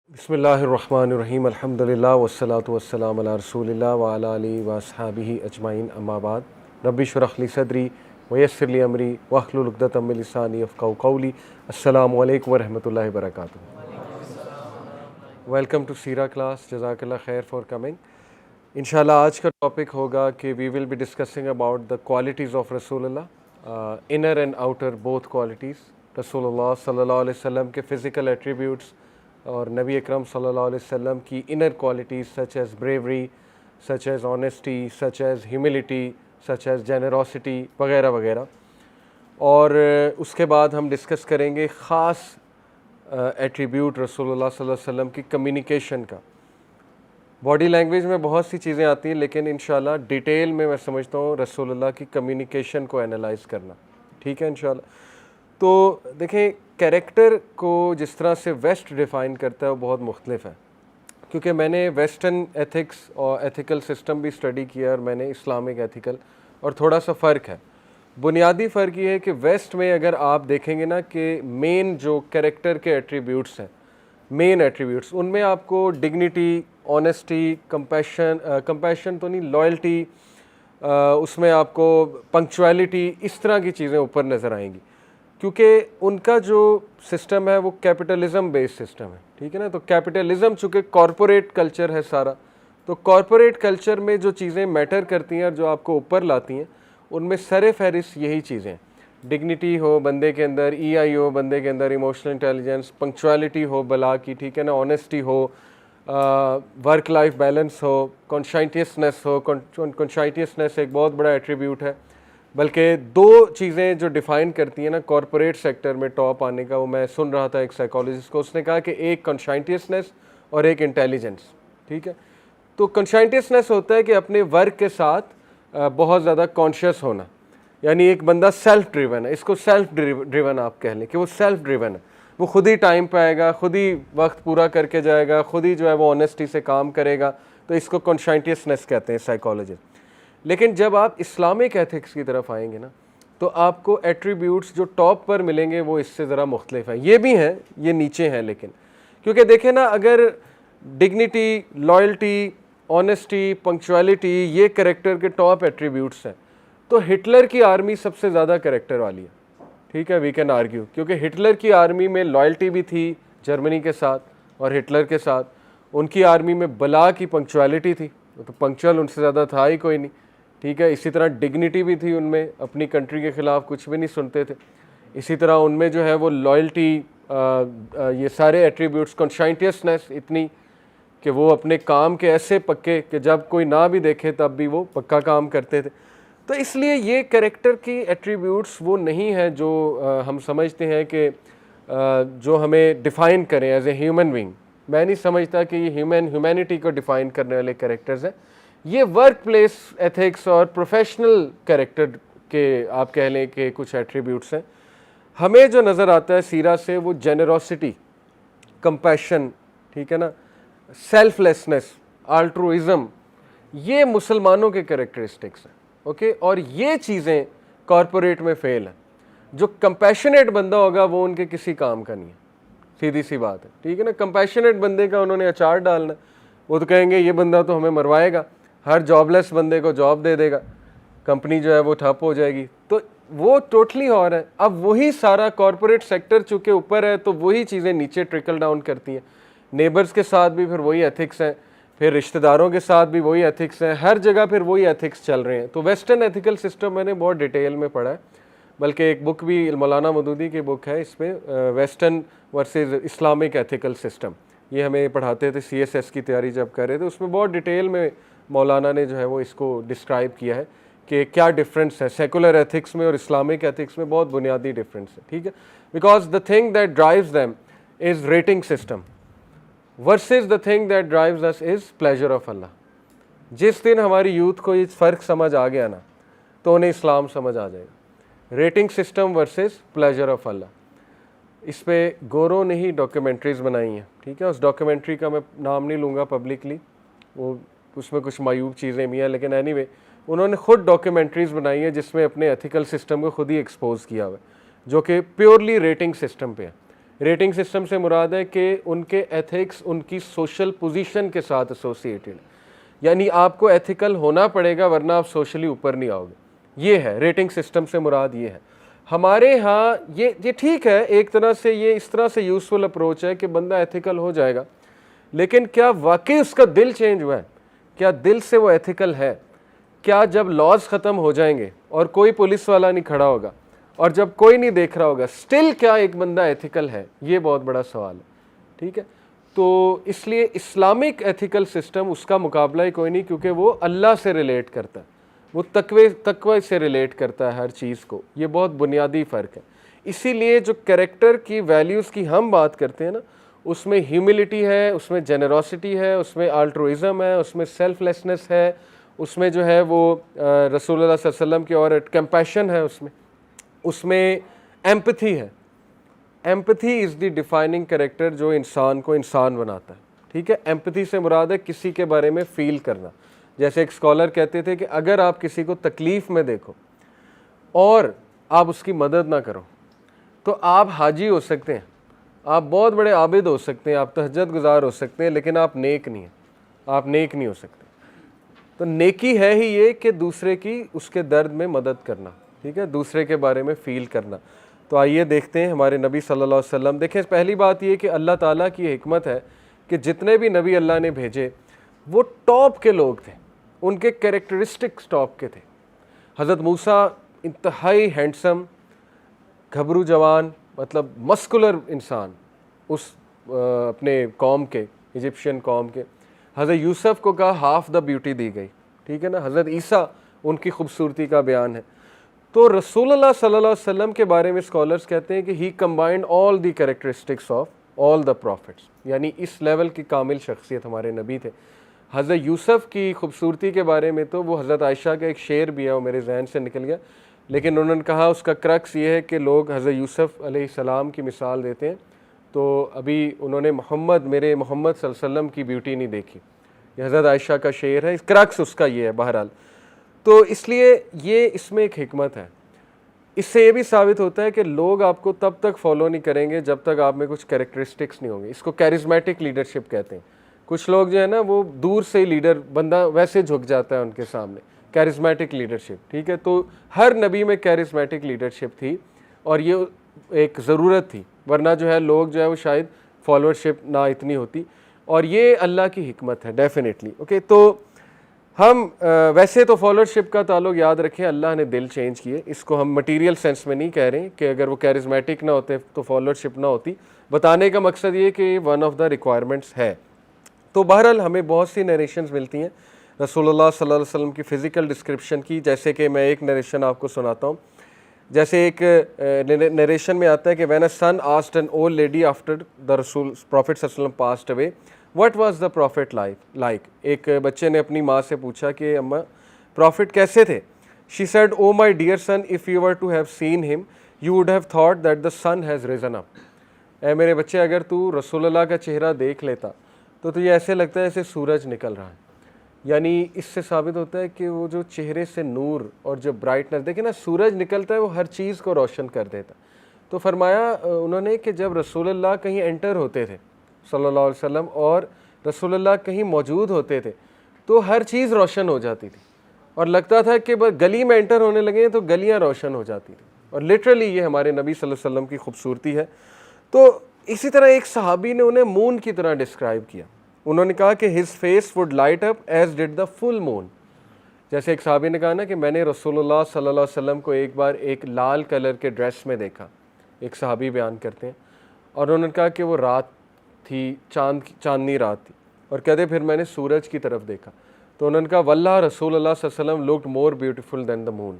बिस्मिल्लाहिर्रहमानिर्रहीम अल्हम्दुलिल्लाह वस्सलातु वस्सलामु अला रसूलिल्लाह व अला आलिहि व अस्हाबिहि अजमाइन अम्मा बाद रब्बि इश्रह ली सदरी व यस्सिर ली अमरी वहलुल उक़दतम मिन लिसानी यफ़क़हू क़ौली। अस्सलामु अलैकुम व रहमतुल्लाहि व बरकातुहू। वेलकम टू सीरा क्लास, जज़ाकल्लाह खैर फॉर कमिंग। इंशाल्लाह आज का टॉपिक होगा कि we will be discussing about the qualities of रसूलुल्लाह, inner and outer both qualities. रसूलुल्लाह सल्लल्लाहु अलैहि वसल्लम के फ़िज़िकल एट्रीब्यूट्स और नबी अकरम सल्लल्लाहु अलैहि वसल्लम की inner qualities such as bravery, such as honesty, such as humility, such as generosity वगैरह वगैरह। और उसके बाद हम डिस्कस करेंगे ख़ास एट्रीब्यूट रसूलुल्लाह सल्लल्लाहु अलैहि वसल्लम की कम्युनिकेशन का। बॉडी लैंग्वेज में बहुत सी चीज़ें आती हैं, लेकिन इंशाल्लाह डिटेल में मैं समझता हूँ रसूलुल्लाह की कम्युनिकेशन को एनालाइज़ करना, ठीक है इंशाल्लाह। तो देखें, कैरेक्टर को जिस तरह से वेस्ट डिफ़ाइन करता है वो बहुत मुख्तलिफ है, क्योंकि मैंने वेस्टर्न एथिक्स और एथिकल सिस्टम भी स्टडी किया और मैंने इस्लामिक एथिकल, और थोड़ा सा फ़र्क है। बुनियादी फ़र्क ये है कि वेस्ट में अगर आप देखेंगे ना कि मेन जो कैरेक्टर के एट्रीब्यूट्स हैं, मेन एट्रीब्यूट्स, उनमें आपको डिग्निटी, ऑनेस्टी, कंपैशन तो नहीं, लॉयल्टी, उसमें आपको पंक्चुअलिटी, इस तरह की चीज़ें ऊपर नज़र आएंगी, क्योंकि उनका जो सिस्टम है वो कैपिटलिज़म बेस्ड सिस्टम है, ठीक है ना। तो कैपिटलिज़म चूँकि कॉरपोरेट कल्चर है सारा, तो कॉरपोरेट कल्चर में जो चीज़ें मैटर करती हैं और जो आपको ऊपर लाती हैं, उनमें सर फहरिस्त यही चीज़ें, डिग्निटी हो बंदे के अंदर, ईआई हो बंदे के अंदर, इमोशनल इंटेलिजेंस, पंक्चुअलिटी हो बला की, ठीक है ना, ऑनेस्टी हो, वर्क लाइफ बैलेंस हो, कॉन्शियसनेस हो। कॉन्शियसनेस एक बहुत बड़ा एट्रीब्यूट है, बल्कि दो चीज़ें जो डिफ़ाइन करती हैं ना कॉरपोरेट सेक्टर में टॉप आने का, वो मैं सुन रहा था एक साइकोलॉजिस्ट को, उसने कहा कि एक कॉन्शियसनेस और एक इंटेलिजेंस, ठीक है। तो कॉन्शियसनेस होता है कि अपने वर्क के साथ बहुत ज़्यादा कॉन्शियस होना, यानी एक बंदा सेल्फ ड्रिवन है, इसको सेल्फ ड्रिवन आप कह लें कि वो सेल्फ ड्रिवन है, वो खुद ही टाइम पे आएगा, खुद ही वक्त पूरा करके जाएगा, खुद ही जो है वो ऑनेस्टी से काम करेगा, तो इसको कॉन्शियसनेस कहते हैं साइकोलॉजिस्ट। लेकिन जब आप इस्लामिक एथिक्स की तरफ आएंगे ना, तो आपको एट्रीब्यूट्स जो टॉप पर मिलेंगे वो इससे ज़रा मुख्तलिफ हैं। ये भी हैं, ये नीचे हैं, लेकिन क्योंकि देखें ना, अगर डिग्निटी, लॉयल्टी, ऑनेस्टी, पंक्चुअलिटी ये करेक्टर के टॉप एट्रीब्यूट्स हैं, तो हिटलर की आर्मी सबसे ज़्यादा करेक्टर वाली है, ठीक है, वी कैन आर्ग्यू, क्योंकि हिटलर की आर्मी में लॉयल्टी भी थी जर्मनी के साथ और हिटलर के साथ, उनकी आर्मी में बला की पंक्चुअलिटी थी, तो पंक्चुअल उनसे ज़्यादा था ही कोई नहीं, ठीक है। इसी तरह डिग्निटी भी थी उनमें, अपनी कंट्री के ख़िलाफ़ कुछ भी नहीं सुनते थे। इसी तरह उनमें जो है वो लॉयल्टी, ये सारे एट्रीब्यूट्स, कॉन्शियसनेस इतनी कि वो अपने काम के ऐसे पक्के कि जब कोई ना भी देखे तब भी वो पक्का काम करते थे। तो इसलिए ये कैरेक्टर की एट्रीब्यूट्स वो नहीं है जो हम समझते हैं कि जो हमें डिफ़ाइन करें एज ए ह्यूमन बीइंग। मैं नहीं समझता कि ये ह्यूमैनिटी को डिफ़ाइन करने वाले कैरेक्टर्स हैं। ये वर्क प्लेस एथिक्स और प्रोफेशनल कैरेक्टर के आप कह लें कि कुछ एट्रीब्यूट्स हैं। हमें जो नज़र आता है सीरा से वो जेनरोसिटी, कंपैशन, ठीक है ना, सेल्फलेसनेस, आल्ट्रुइज़म, ये मुसलमानों के कैरेक्टरिस्टिक्स हैं, ओके। और ये चीज़ें कॉरपोरेट में फेल हैं। जो कंपैशनेट बंदा होगा वो उनके किसी काम का नहीं है, सीधी सी बात है, ठीक है ना। कंपैशनेट बंदे का उन्होंने अचार डालना, वो तो कहेंगे ये बंदा तो हमें मरवाएगा, हर जॉबलेस बंदे को जॉब दे देगा, कंपनी जो है वो ठप हो जाएगी, तो वो टोटली और है। अब वही सारा कॉरपोरेट सेक्टर चूँकि ऊपर है, तो वही चीज़ें नीचे ट्रिकल डाउन करती हैं। नेबर्स के साथ भी फिर वही एथिक्स हैं, फिर रिश्तेदारों के साथ भी वही एथिक्स हैं, हर जगह फिर वही एथिक्स चल रहे हैं। तो वेस्टर्न एथिकल सिस्टम मैंने बहुत डिटेल में पढ़ा है, बल्कि एक बुक भी मौलाना मदूदी की बुक है, इसमें western versus Islamic ethical system, ये हमें पढ़ाते थे CSS की तैयारी जब कर रहे थे। उसमें बहुत डिटेल में मौलाना ने जो है वो इसको डिस्क्राइब किया है कि क्या डिफरेंस है सेकुलर एथिक्स में और इस्लामिक एथिक्स में, बहुत बुनियादी डिफरेंस है, ठीक है। Because the thing that drives them is rating system versus the thing that drives us is pleasure of अल्लाह। जिस दिन हमारी यूथ को ये फ़र्क समझ आ गया ना, तो उन्हें इस्लाम समझ आ जाएगा। Rating system versus pleasure of अल्लाह। इस पे गोरों ने ही डॉक्यूमेंट्रीज़ बनाई हैं, ठीक है। उस डॉक्यूमेंट्री का मैं नाम नहीं लूँगा पब्लिकली, वो उसमें कुछ मायूब चीज़ें भी हैं, लेकिन एनीवे उन्होंने खुद डॉक्यूमेंट्रीज़ बनाई है जिसमें अपने एथिकल सिस्टम को खुद ही एक्सपोज किया हुआ है, जो कि प्योरली रेटिंग सिस्टम पे है। रेटिंग सिस्टम से मुराद है कि उनके एथिक्स उनकी सोशल पोजीशन के साथ एसोसिएटेड, यानी आपको एथिकल होना पड़ेगा वरना आप सोशली ऊपर नहीं आओगे। ये है रेटिंग सिस्टम से मुराद, ये है। हमारे यहाँ ये ठीक है, एक तरह से ये इस तरह से यूज़फुल अप्रोच है कि बंदा एथिकल हो जाएगा, लेकिन क्या वाकई उसका दिल चेंज हुआ है? क्या दिल से वो एथिकल है? क्या जब लॉज ख़त्म हो जाएंगे और कोई पुलिस वाला नहीं खड़ा होगा और जब कोई नहीं देख रहा होगा, स्टिल क्या एक बंदा एथिकल है? ये बहुत बड़ा सवाल है, ठीक है। तो इसलिए इस्लामिक एथिकल सिस्टम, उसका मुकाबला ही कोई नहीं, क्योंकि वो अल्लाह से रिलेट करता है, वो तकवे से रिलेट करता है हर चीज़ को। ये बहुत बुनियादी फ़र्क है। इसीलिए जो कैरेक्टर की वैल्यूज़ की हम बात करते हैं ना, उसमें ह्यूमिलिटी है, उसमें जेनरोसिटी है, उसमें अल्ट्रुइज़म है, उसमें सेल्फलेसनेस है, उसमें जो है वो रसूलुल्लाह सल्लल्लाहु अलैहि वसल्लम की और कंपैशन है, उसमें एम्पथी है। Empathy is the defining character जो इंसान को इंसान बनाता है, ठीक है। एम्पथी से मुराद है किसी के बारे में फ़ील करना। जैसे एक स्कॉलर कहते थे कि अगर आप किसी को तकलीफ़ में देखो और आप उसकी मदद ना करो तो आप हाजी हो सकते हैं, आप बहुत बड़े आबिद हो सकते हैं, आप तहज्जुद गुजार हो सकते हैं, लेकिन आप नेक नहीं हैं, आप नेक नहीं हो सकते। तो नेकी है ही ये कि दूसरे की उसके दर्द में मदद करना, ठीक है, दूसरे के बारे में फ़ील करना। तो आइए देखते हैं हमारे नबी सल्लल्लाहु अलैहि वसल्लम। देखें, पहली बात ये कि अल्लाह ताला की हिकमत है कि जितने भी नबी अल्लाह ने भेजे वो टॉप के लोग थे, उनके कैरेक्टरिस्टिक्स टॉप के थे। हज़रत मूसा इंतहाई हैंडसम, घबरू जवान, मतलब मस्कुलर इंसान उस अपने कौम के, इजिप्शियन कौम के। हज़रत यूसुफ को कहा हाफ द ब्यूटी दी गई, ठीक है ना। हज़रत ईसा, उनकी खूबसूरती का बयान है। तो रसूलुल्लाह सल्लल्लाहु अलैहि वसल्लम के बारे में स्कॉलर्स कहते हैं कि he combined all the characteristics of all the prophets, यानी इस लेवल की कामिल शख्सियत हमारे नबी थे। हज़रत यूसुफ की खूबसूरती के बारे में तो वो हज़रत आयशा का एक शेर भी है, वो मेरे जहन से निकल गया, लेकिन उन्होंने कहा उसका क्रक्स ये है कि लोग हज़रत यूसुफ अलैहिस्सलाम की मिसाल देते हैं, तो अभी उन्होंने मेरे मोहम्मद सल्लल्लाहु अलैहि वसल्लम की ब्यूटी नहीं देखी। ये हज़रत आयशा का शेर है, क्रक्स उसका ये है बहरहाल। तो इसलिए ये इसमें एक हिकमत है। इससे ये भी साबित होता है कि लोग आपको तब तक फॉलो नहीं करेंगे जब तक आप में कुछ कैरेक्टरिस्टिक्स नहीं होंगे। इसको कैरिज्मेटिक लीडरशिप कहते हैं। कुछ लोग जो है ना, वो दूर से ही लीडर, बंदा वैसे झुक जाता है उनके सामने, कैरिज्मेटिक लीडरशिप, ठीक है। तो हर नबी में कैरिज्मेटिक लीडरशिप थी और ये एक ज़रूरत थी, वरना जो है लोग जो है वो शायद फॉलोअरशिप ना इतनी होती, और ये अल्लाह की हिकमत है डेफिनेटली। ओके, तो हम वैसे तो फॉलोअरशिप का ताल्लुक याद रखें, अल्लाह ने दिल चेंज किए। इसको हम मटेरियल सेंस में नहीं कह रहे कि अगर वो कैरिज्मेटिक ना होते तो फॉलोअरशिप ना होती। बताने का मकसद ये कि वन ऑफ द रिक्वायरमेंट्स है। तो बहरहाल हमें बहुत सी नरेशंस मिलती हैं रसूलुल्लाह सल्लल्लाहु अलैहि वसल्लम की फ़िज़िकल डिस्क्रिप्शन की। जैसे कि मैं एक नरेशन आपको सुनाता हूँ। जैसे एक नरेशन में आता है कि when a son asked an old lady after the रसूल प्रॉफिट सल्लल्लाहु अलैहि वसल्लम passed away, what was the prophet like. एक बच्चे ने अपनी माँ से पूछा कि अम्मा प्रॉफिट कैसे थे। She said, oh my dear son, if you were to have seen him you would have thought that the sun has risen up. ए मेरे बच्चे, अगर तू रसूलुल्लाह का चेहरा देख लेता तो तुझे ऐसे लगता है जैसे सूरज निकल रहा है। यानी इससे साबित होता है कि वो जो चेहरे से नूर और जो ब्राइटनेस, देखिए ना, सूरज निकलता है वो हर चीज़ को रोशन कर देता। तो फरमाया उन्होंने कि जब रसूलुल्लाह कहीं एंटर होते थे सल्लल्लाहु अलैहि वसल्लम और रसूलुल्लाह कहीं मौजूद होते थे तो हर चीज़ रोशन हो जाती थी और लगता था कि बस गली में एंटर होने लगे तो गलियां रोशन हो जाती थी। और लिटरली ये हमारे नबी सल्लल्लाहु अलैहि वसल्लम की खूबसूरती है। तो इसी तरह एक सहाबी ने उन्हें मून की तरह डिस्क्राइब किया। उन्होंने कहा कि his face would light up as did the full moon. जैसे एक सहाबी ने कहा ना कि मैंने रसूलुल्लाह सल्लल्लाहु अलैहि वसल्लम को एक बार एक लाल कलर के ड्रेस में देखा, एक सहाबी बयान करते हैं, और उन्होंने कहा कि वो रात थी, चांदनी रात थी, और कहते फिर मैंने सूरज की तरफ देखा तो उन्होंने कहा वल्लाह रसूलुल्लाह सल्लल्लाहु अलैहि वसल्लम looked more beautiful than the moon.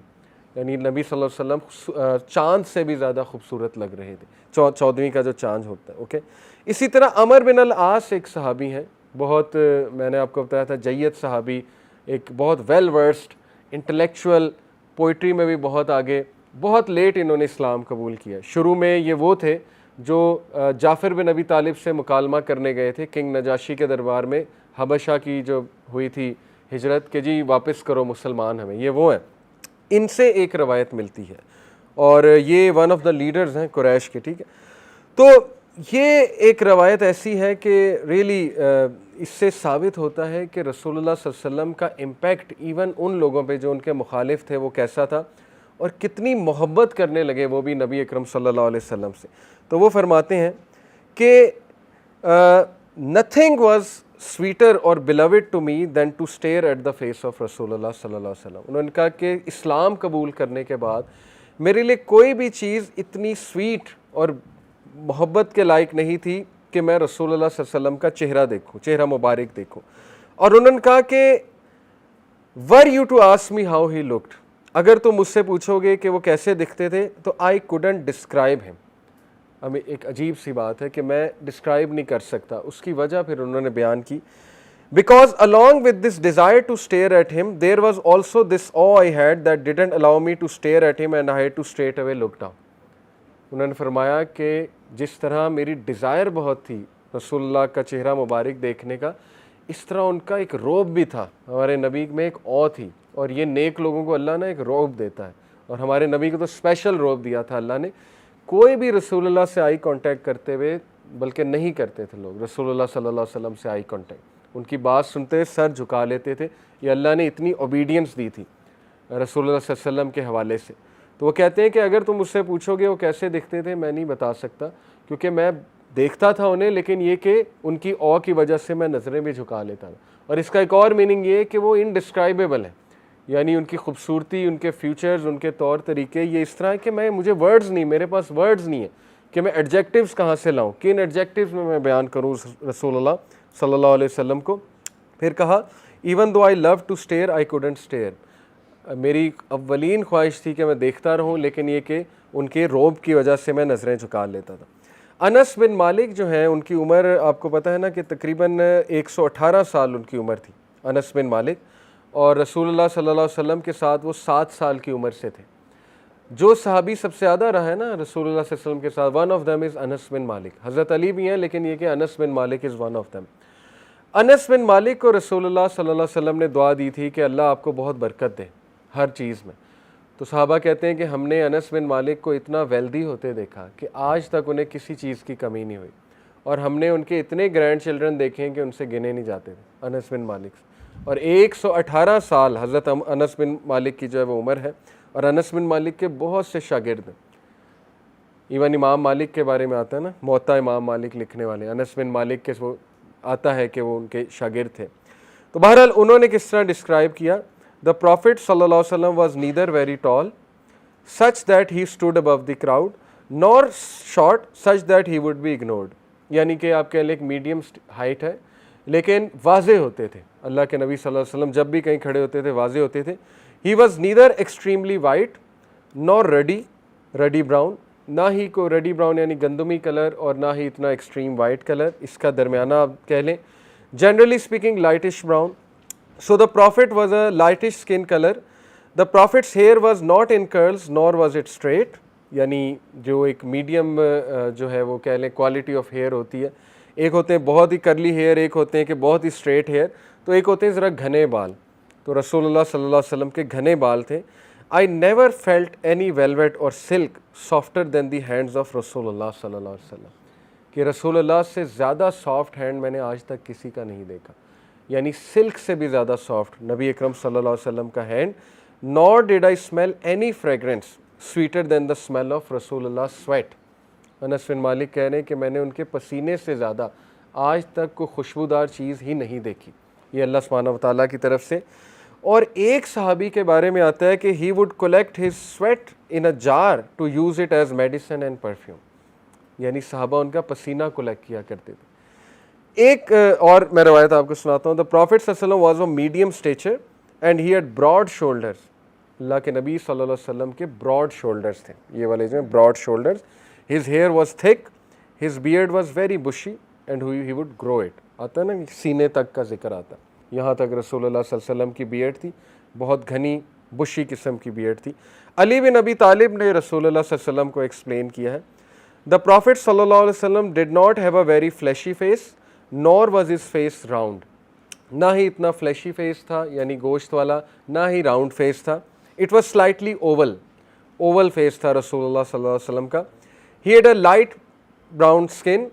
यानी नबी सल्लल्लाहु अलैहि वसल्लम चाँद से भी ज़्यादा खूबसूरत लग रहे थे, 14वीं का जो चाँद होता है। ओके, इसी तरह अमर बिन अल आस एक सहाबी हैं, बहुत मैंने आपको बताया था जय्यद सहाबी, एक बहुत वेल वर्स्ड इंटेलेक्चुअल, पोइट्री में भी बहुत आगे, बहुत लेट इन्होंने इस्लाम कबूल किया। शुरू में ये वो थे जो जाफ़र बिन अबी तालिब से मुकालमा करने गए थे किंग नजाशी के दरबार में, हबशा की जो हुई थी हिजरत के, जी वापस करो मुसलमान हमें, ये वो हैं। इनसे एक रवायत मिलती है और ये वन ऑफ द लीडर्स हैं कुरैश के, ठीक है। तो ये एक रवायत ऐसी है कि रियली इससे साबित होता है कि रसूलुल्लाह सल्लल्लाहु अलैहि वसल्लम का इम्पैक्ट इवन उन लोगों पे जो उनके मुखालिफ थे वो कैसा था, और कितनी मोहब्बत करने लगे वो भी नबी अकरम सल्लल्लाहु अलैहि वसल्लम से। तो वो फरमाते हैं कि nothing was sweeter or beloved to me than to stare at the face of रसूलुल्लाह सल्लल्लाहु अलैहि वसल्लम। उन्होंने कहा कि इस्लाम कबूल करने के बाद मेरे लिए कोई भी चीज़ इतनी स्वीट और मोहब्बत के लायक नहीं थी कि मैं रसूलुल्लाह सल्लल्लाहु अलैहि वसल्लम का चेहरा देखूं, चेहरा मुबारक देखूं। और उन्होंने कहा कि were you to ask me how he looked, अगर तुम मुझसे पूछोगे कि वो कैसे दिखते थे तो आई कुडंट डिस्क्राइब हिम। हमें एक अजीब सी बात है कि मैं डिस्क्राइब नहीं कर सकता। उसकी वजह फिर उन्होंने बयान की, because along with this desire to stare at him there was also this awe I had that didn't allow me to stare at him and I had to straight away look down. उन्होंने फरमाया कि जिस तरह मेरी desire बहुत थी रसूलुल्लाह का चेहरा मुबारक देखने का, इस तरह उनका एक रौब भी था। हमारे नबी में एक औ थी, और ये नेक लोगों को अल्लाह ने एक रौब देता है, और हमारे नबी को तो स्पेशल रौब दिया था अल्लाह ने। कोई भी रसूलुल्लाह से आई कांटेक्ट करते हुए बल्कि नहीं करते थे लोग रसूलुल्लाह सल्लल्लाहु अलैहि वसल्लम से आई कांटेक्ट। उनकी बात सुनते सर झुका लेते थे। ये अल्लाह ने इतनी ओबीडियंस दी थी रसूलुल्लाह सल्लल्लाहु अलैहि वसल्लम के हवाले से। तो वो कहते हैं कि अगर तुम मुझसे पूछोगे वो कैसे दिखते थे, मैं नहीं बता सकता, क्योंकि मैं देखता था उन्हें, लेकिन ये कि उनकी औ की वजह से मैं नज़रें भी झुका लेता था। और इसका एक और मीनिंग ये है कि वो इनडिस्क्राइबेबल है, यानी उनकी खूबसूरती, उनके फ्यूचर्स, उनके तौर तरीके ये इस तरह है कि मुझे वर्ड्स नहीं, मेरे पास वर्ड्स नहीं है कि मैं एडजेक्टिव्स कहाँ से लाऊं, किन एडजेक्टिव्स में मैं बयान करूँ रसूलुल्लाह सल्लल्लाहु अलैहि वसल्लम को। फिर कहा, even though I love to stare I couldn't stare, मेरी अव्वलीन ख्वाहिश थी कि मैं देखता रहूं, लेकिन ये कि उनके रोब की वजह से मैं नज़रें झुका लेता था। अनस बिन मालिक जो हैं उनकी उम्र आपको पता है ना कि तकरीबन 118 साल उनकी उम्र थी अनस बिन मालिक, और रसूलुल्लाह सल्लल्लाहु अलैहि वसल्लम के साथ वो 7 साल की उम्र से थे। जो सहाबी सबसे ज़्यादा रहा है ना रसूलुल्लाह सल्लल्लाहु अलैहि वसल्लम के साथ, one of them is Anas bin Malik. हज़रत अली भी हैं, लेकिन ये कि Anas bin Malik is one of them. Anas bin Malik को रसूलुल्लाह सल्लल्लाहु अलैहि वसल्लम ने दुआ दी थी कि अल्लाह आपको बहुत बरकत दे हर चीज़ में। तो सहाबा कहते हैं कि हमने अनस बिन मालिक को इतना वेल्दी होते देखा कि आज तक उन्हें किसी चीज़ की कमी नहीं हुई, और हमने उनके इतने ग्रैंड चिल्ड्रन देखे हैं कि उनसे गिने नहीं जाते थे अनस बिन मालिक। और 118 साल हज़रत अनस बिन मालिक की जो है वो उम्र है, और अनस बिन मालिक के बहुत से शागिर्द हैं। इवन इमाम मालिक के बारे में आता है ना, मोता इमाम मालिक लिखने वाले अनस बिन मालिक के वो आता है कि वो उनके शागिर्द थे। तो बहरहाल उन्होंने किस तरह डिस्क्राइब किया, द प्रॉफिट सल्लल्लाहु अलैहि वसल्लम was neither very tall such that he stood above the crowd, nor short such that he would be ignored, यानी कि आप कह लें एक मीडियम हाइट है, लेकिन वाजे होते थे। अल्लाह के नबी सल्लल्लाहु अलैहि वसल्लम जब भी कहीं खड़े होते थे वाजे होते थे। He was neither extremely white nor ruddy brown, ना ही को रडी ब्राउन यानी गंदमी कलर, और ना ही इतना एक्सट्रीम वाइट कलर, इसका दरमियाना आप कह लें। Generally speaking lightish brown, so the prophet was a lightish skin colour. The prophet's hair was not in curls nor was it straight, यानी जो एक मीडियम जो है वो कह लें क्वालिटी ऑफ हेयर होती है। एक होते हैं बहुत ही करली हेयर, एक होते हैं कि बहुत ही स्ट्रेट हेयर, तो एक होते हैं ज़रा घने बाल। तो रसूलुल्लाह सल्लल्लाहु अलैहि वसल्लम के घने बाल थे। I never felt any velvet और silk softer than the hands of रसूलुल्लाह सल्लल्लाहु अलैहि वसल्लम, कि रसूलुल्लाह से ज़्यादा सॉफ्ट हैंड मैंने आज तक किसी का नहीं देखा, यानी सिल्क से भी ज़्यादा सॉफ्ट नबी अकरम सल्लल्लाहु अलैहि वसल्लम का hand. Nor did I smell any fragrance sweeter than the smell of रसूलुल्लाह स्वेट। अनस बिन मालिक कह रहे हैं कि मैंने उनके पसीने से ज़्यादा आज तक कोई खुशबूदार चीज़ ही नहीं देखी, ये अल्लाह सुब्हानहू व तआला की तरफ से। और एक सहाबी के बारे में आता है कि he would collect his sweat in a jar to use it as medicine and perfume, यानी सहाबा उनका पसीना कलेक्ट किया करते थे। एक और मैं रवायत आपको सुनाता हूँ। द प्रॉफिट सल्लल्लाहु अलैहि वसल्लम was of medium stature and he had broad shoulders. अल्लाह के नबी सल्लल्लाहु अलैहि वसल्लम के ब्रॉड शोल्डर्स थे, ये वाले जो broad shoulders. His hair was thick, his beard was very bushy and he would grow it. आता है ना सीने तक का जिक्र आता, यहाँ तक रसूलुल्लाह सल्लल्लाहु अलैहि वसल्लम की बियर्ड थी, बहुत घनी बुशी किस्म की बियर्ड थी। अली बिन अबी तालिब ने रसूलुल्लाह सल्लल्लाहु अलैहि वसल्लम को एक्सप्लेन किया है, द प्रॉफिट सल्लल्लाहु अलैहि वसल्लम did not have a very flashy face nor was his face round, ना ही इतना फ्लैशी फेस था यानी गोश्त वाला, ना ही राउंड फेस था। It was slightly Oval face था रसूलुल्लाह सल्लल्लाहु अलैहि वसल्लम का। He had a light brown skin.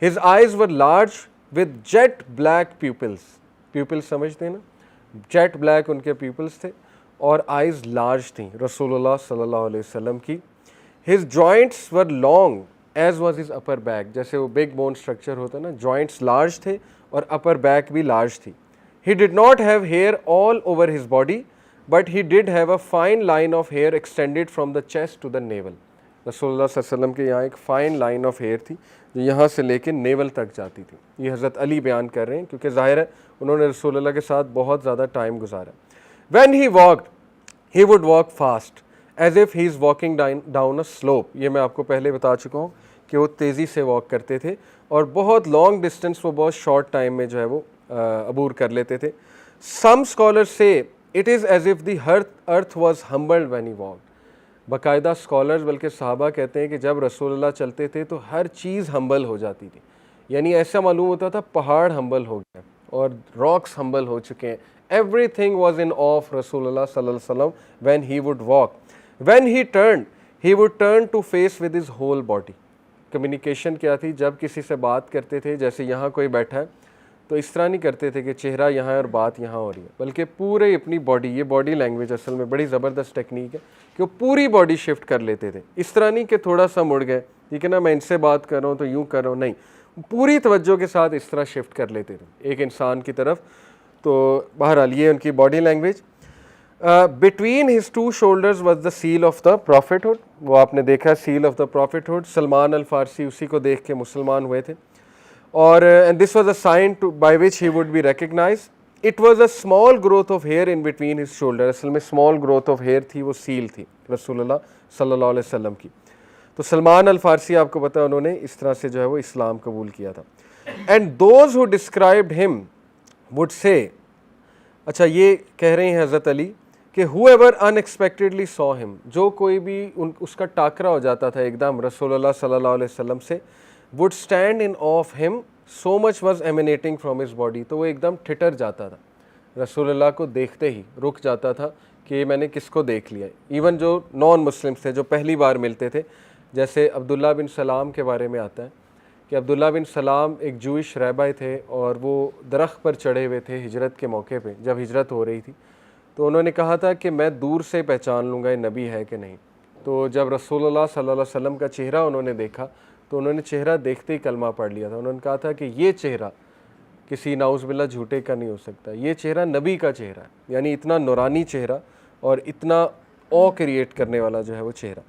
His eyes were large with jet black pupils. Pupils समझते हैं ना, jet black उनके pupils थे और eyes large थी रसूलुल्लाह सल्लल्लाहु अलैहि वसल्लम की. His joints were long as was his upper back. जैसे वो big bone structure होता है ना, joints large थे और upper back भी large थी. He did not have hair all over his body, but he did have a fine line of hair extended from the chest to the navel. रसूलुल्लाह सल्लल्लाहु अलैहि वसल्लम के यहाँ एक फाइन लाइन ऑफ हेयर थी जो यहाँ से लेके नेवल तक जाती थी. ये हज़रत अली बयान कर रहे हैं क्योंकि ज़ाहिर है उन्होंने रसूलुल्लाह के साथ बहुत ज़्यादा टाइम गुजारा. When he walked, he would walk fast as if he is walking down a slope. ये मैं आपको पहले बता चुका हूँ कि वो तेज़ी से वॉक करते थे और बहुत लॉन्ग डिस्टेंस वो बहुत शॉर्ट टाइम में जो है वो अबूर कर लेते थे. Some scholars say it is as if the earth was humbled when he walked. बाकायदा स्कॉलर्स बल्कि सहाबा कहते हैं कि जब रसूलुल्लाह चलते थे तो हर चीज़ हम्बल हो जाती थी. यानी ऐसा मालूम होता था पहाड़ हम्बल हो गए और रॉक्स हम्बल हो चुके हैं. एवरीथिंग वाज इन ऑफ रसूलुल्लाह सल्लल्लाहु अलैहि वसल्लम when he would walk. When he would turn to face with his whole body. Communication क्या थी, जब किसी से बात करते थे, जैसे यहाँ कोई बैठा है तो इस तरह नहीं करते थे कि चेहरा यहाँ है और बात यहाँ हो रही है, बल्कि पूरे अपनी बॉडी, ये बॉडी लैंग्वेज असल में बड़ी ज़बरदस्त टेक्निक है कि वो पूरी बॉडी शिफ्ट कर लेते थे. इस तरह नहीं कि थोड़ा सा मुड़ गए, ठीक है ना, मैं इनसे बात कर रहा हूँ तो यूँ कर रहा हूँ, नहीं, पूरी तवज्जो के साथ इस तरह शिफ्ट कर लेते थे एक इंसान की तरफ. तो बहरहाल ये उनकी body language. Between his two shoulders was the seal of the prophethood. वो आपने देखा seal of the prophethood. Salman al Farsi उसी को देख के मुसलमान हुए थे और and this was a sign to by which he would be recognized. It was a small growth of hair in between his shoulder. असल में small growth of hair थी, वो सील थी रसूलुल्लाह सल्लल्लाहु अलैहि वसल्लम की. तो सलमान अल फारसी आपको पता है उन्होंने इस तरह से जो है वो इस्लाम कबूल किया था. And those who described him would say, अच्छा ये कह रहे हैं हज़रत अली कि whoever unexpectedly saw him, जो कोई भी उसका टाकरा हो जाता था एकदम रसूलुल्लाह सल्लल्लाहु अलैहि वसल्लम से, would stand in awe of him, so much was emanating from his body. तो वो एकदम ठिठर जाता था, रसूलुल्लाह को देखते ही रुक जाता था कि मैंने किसको देख लिया. इवन जो नॉन मुस्लिम्स थे जो पहली बार मिलते थे, जैसे अब्दुल्ला बिन सलाम के बारे में आता है कि अब्दुल्ला बिन सलाम एक जूइश रहबाई थे और वो दरख्त पर चढ़े हुए थे हिजरत के मौके पे, जब हिजरत हो रही थी. तो उन्होंने कहा था कि मैं दूर से पहचान लूँगा ये नबी है कि नहीं. तो जब रसूलुल्लाह सल्लल्लाहु अलैहि वसल्लम का चेहरा उन्होंने देखा तो उन्होंने चेहरा देखते ही कलमा पढ़ लिया था. उन्होंने कहा था कि ये चेहरा किसी नाउज़ुबिल्लाह झूठे का नहीं हो सकता, ये चेहरा नबी का चेहरा है. यानी इतना नूरानी चेहरा और इतना ऑ क्रिएट करने वाला जो है वो चेहरा.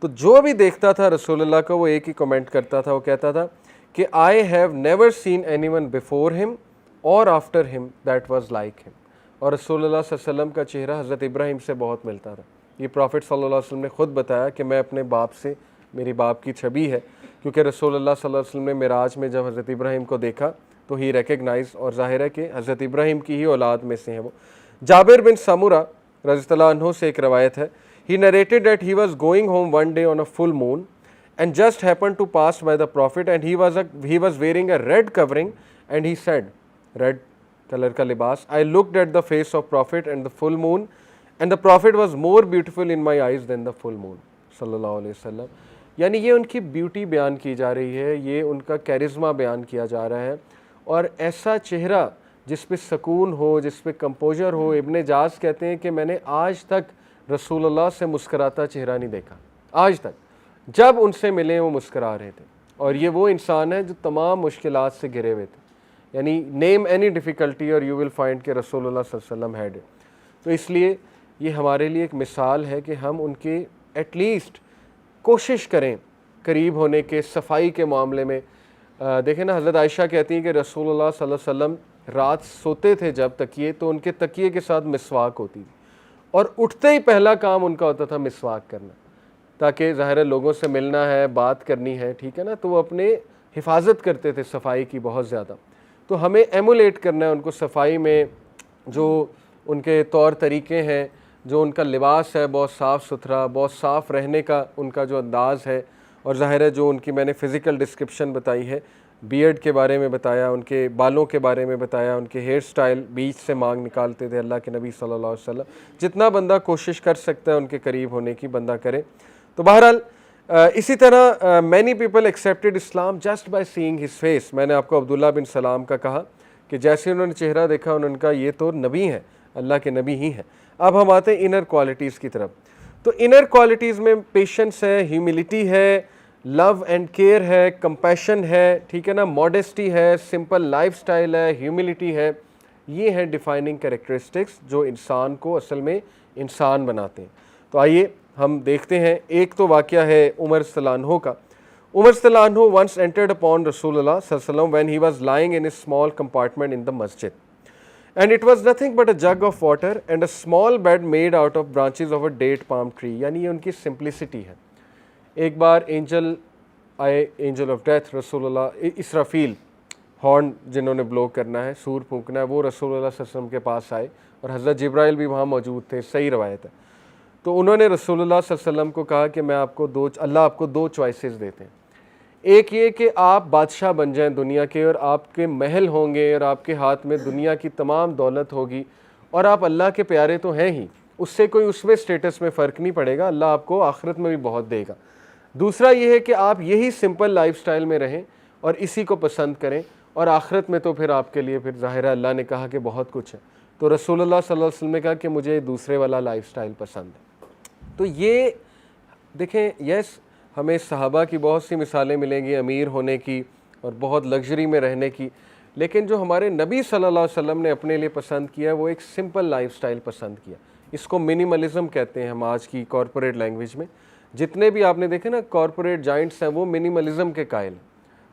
तो जो भी देखता था रसूलुल्लाह को वो एक ही कमेंट करता था, वो कहता था कि I have never seen anyone before him और after him that was like him. और रसूलुल्लाह सल्लल्लाहु अलैहि वसल्लम का चेहरा हज़रत इब्राहिम से बहुत मिलता था. ये प्रॉफिट सल्लल्लाहु अलैहि वसल्लम ने ख़ुद बताया कि मैं अपने बाप से, मेरी बाप की छवि है, क्योंकि रसूलुल्लाह सल्लल्लाहु अलैहि वसल्लम ने मिराज में जब हज़रत इब्राहिम को देखा तो ही रिकग्नाइज, और ज़ाहिर है कि हज़रत इब्राहिम की ही औलाद में से हैं वो. जाबिर बिन समूरा रज़ियल्लाहु अन्हु से एक रवायत है, he narrated that he was going home one day on a full moon and just happened to pass by the prophet and he was wearing a red covering and he said, red colour का लिबास, I looked at the face of prophet and the full moon and the prophet was more beautiful in my eyes than the full moon सल्लल्लाहु अलैहि वसल्लम. यानी ये उनकी beauty बयान की जा रही है, ये उनका कैरिज़मा बयान किया जा रहा है. और ऐसा चेहरा जिस पे सकून हो, जिस पे कंपोजर हो. इब्ने जाज़ कहते हैं कि मैंने आज तक रसूलुल्लाह से मुस्कराता चेहरा नहीं देखा, आज तक. जब उनसे मिले वो मुस्करा रहे थे. और ये वो इंसान है जो तमाम मुश्किलात से घिरे हुए थे. यानी नेम एनी डिफ़िकल्टी और यू विल फाइंड के रसूलुल्लाह सल्लल्लाहु अलैहि वसल्लम हैड इट. तो इसलिए ये हमारे लिए एक मिसाल है कि हम उनके एटलीस्ट कोशिश करें करीब होने के. सफाई के मामले में देखें ना, हज़रत आयशा कहती हैं कि रसूलुल्लाह सल्लल्लाहु अलैहि वसल्लम रात सोते थे जब तकिए, तो उनके तकिए के साथ मिसवाक होती थी और उठते ही पहला काम उनका होता था मिसवाक करना, ताकि ज़ाहिर है लोगों से मिलना है, बात करनी है, ठीक है ना. तो वो अपने हिफाजत करते थे सफाई की बहुत ज़्यादा. तो हमें एमुलेट करना है उनको सफाई में, जो उनके तौर तरीके हैं, जो उनका लिबास है बहुत साफ़ सुथरा, बहुत साफ़ रहने का उनका जो अंदाज़ है. और ज़ाहिर है जो उनकी मैंने फ़िज़िकल डिस्क्रिप्शन बताई है, बियर्ड के बारे में बताया, उनके बालों के बारे में बताया, उनके हेयर स्टाइल, बीच से मांग निकालते थे अल्लाह के नबी सल्लल्लाहु अलैहि वसल्लम. जितना बंदा कोशिश कर सकता है उनके करीब होने की, बंदा करे. तो बहरहाल इसी तरह many people accepted Islam just by seeing his face. मैंने आपको अब्दुल्ला बिन सलाम का कहा कि जैसे उन्होंने चेहरा देखा उन्होंने कहा ये तो नबी हैं, अल्लाह के नबी ही हैं। अब हम आते हैं इनर क्वालिटीज़ की तरफ। तो इनर क्वालिटीज़ में पेशेंस है, ह्यूमिलिटी है, लव एंड केयर है, कंपैशन है, ठीक है ना, मॉडेस्टी है, सिंपल लाइफस्टाइल है, ह्यूमिलिटी है। ये हैं डिफाइनिंग कैरेक्टरिस्टिक्स जो इंसान को असल में इंसान बनाते हैं। तो आइए हम देखते हैं। एक तो वाक़या है उमर सलान्हो का। उमर सलान्हो वंस एंटर्ड अपॉन रसूलुल्लाह सल्लल्लाहु अलैहि वसल्लम when he was lying in A small compartment in the मस्जिद and it was nothing but a jug of water and a small bed made out of branches of a date palm tree। यानी ये उनकी simplicity है। एक बार angel आए, angel of death, रसूलुल्लाह Israfil, horn जिन्होंने blow करना है, सूर फूंकना है, वो रसूलुल्लाह सल्लल्लाहु अलैहि वसल्लम के पास आए और हज़रत जिब्राइल भी वहाँ मौजूद थे, सही रवायत है। तो उन्होंने रसूलुल्लाह सल्लल्लाहु अलैहि वसल्लम को कहा कि मैं आपको अल्लाह आपको दो चॉइसेस देते हैं। एक ये कि आप बादशाह बन जाएं दुनिया के और आपके महल होंगे और आपके हाथ में दुनिया की तमाम दौलत होगी और आप अल्लाह के प्यारे तो हैं ही, उससे कोई उसमें स्टेटस में फ़र्क नहीं पड़ेगा, अल्लाह आपको आखिरत में भी बहुत देगा। दूसरा ये है कि आप यही सिंपल लाइफस्टाइल में रहें और इसी को पसंद करें और आखिरत में तो फिर आपके लिए फिर ज़ाहिर है अल्लाह ने कहा कि बहुत कुछ है। तो रसूलुल्लाह सल्लल्लाहु अलैहि वसल्लम ने कहा कि मुझे दूसरे वाला लाइफस्टाइल पसंद है। तो ये देखें, यस हमें सहाबा की बहुत सी मिसालें मिलेंगी अमीर होने की और बहुत लग्जरी में रहने की, लेकिन जो हमारे नबी सल्लल्लाहु अलैहि वसल्लम ने अपने लिए पसंद किया वो एक सिंपल लाइफस्टाइल पसंद किया। इसको मिनिमलिज्म कहते हैं हम आज की कॉरपोरेट लैंग्वेज में। जितने भी आपने देखे ना कॉरपोरेट जाइंट्स हैं वो मिनिमलिज्म के कायल हैं।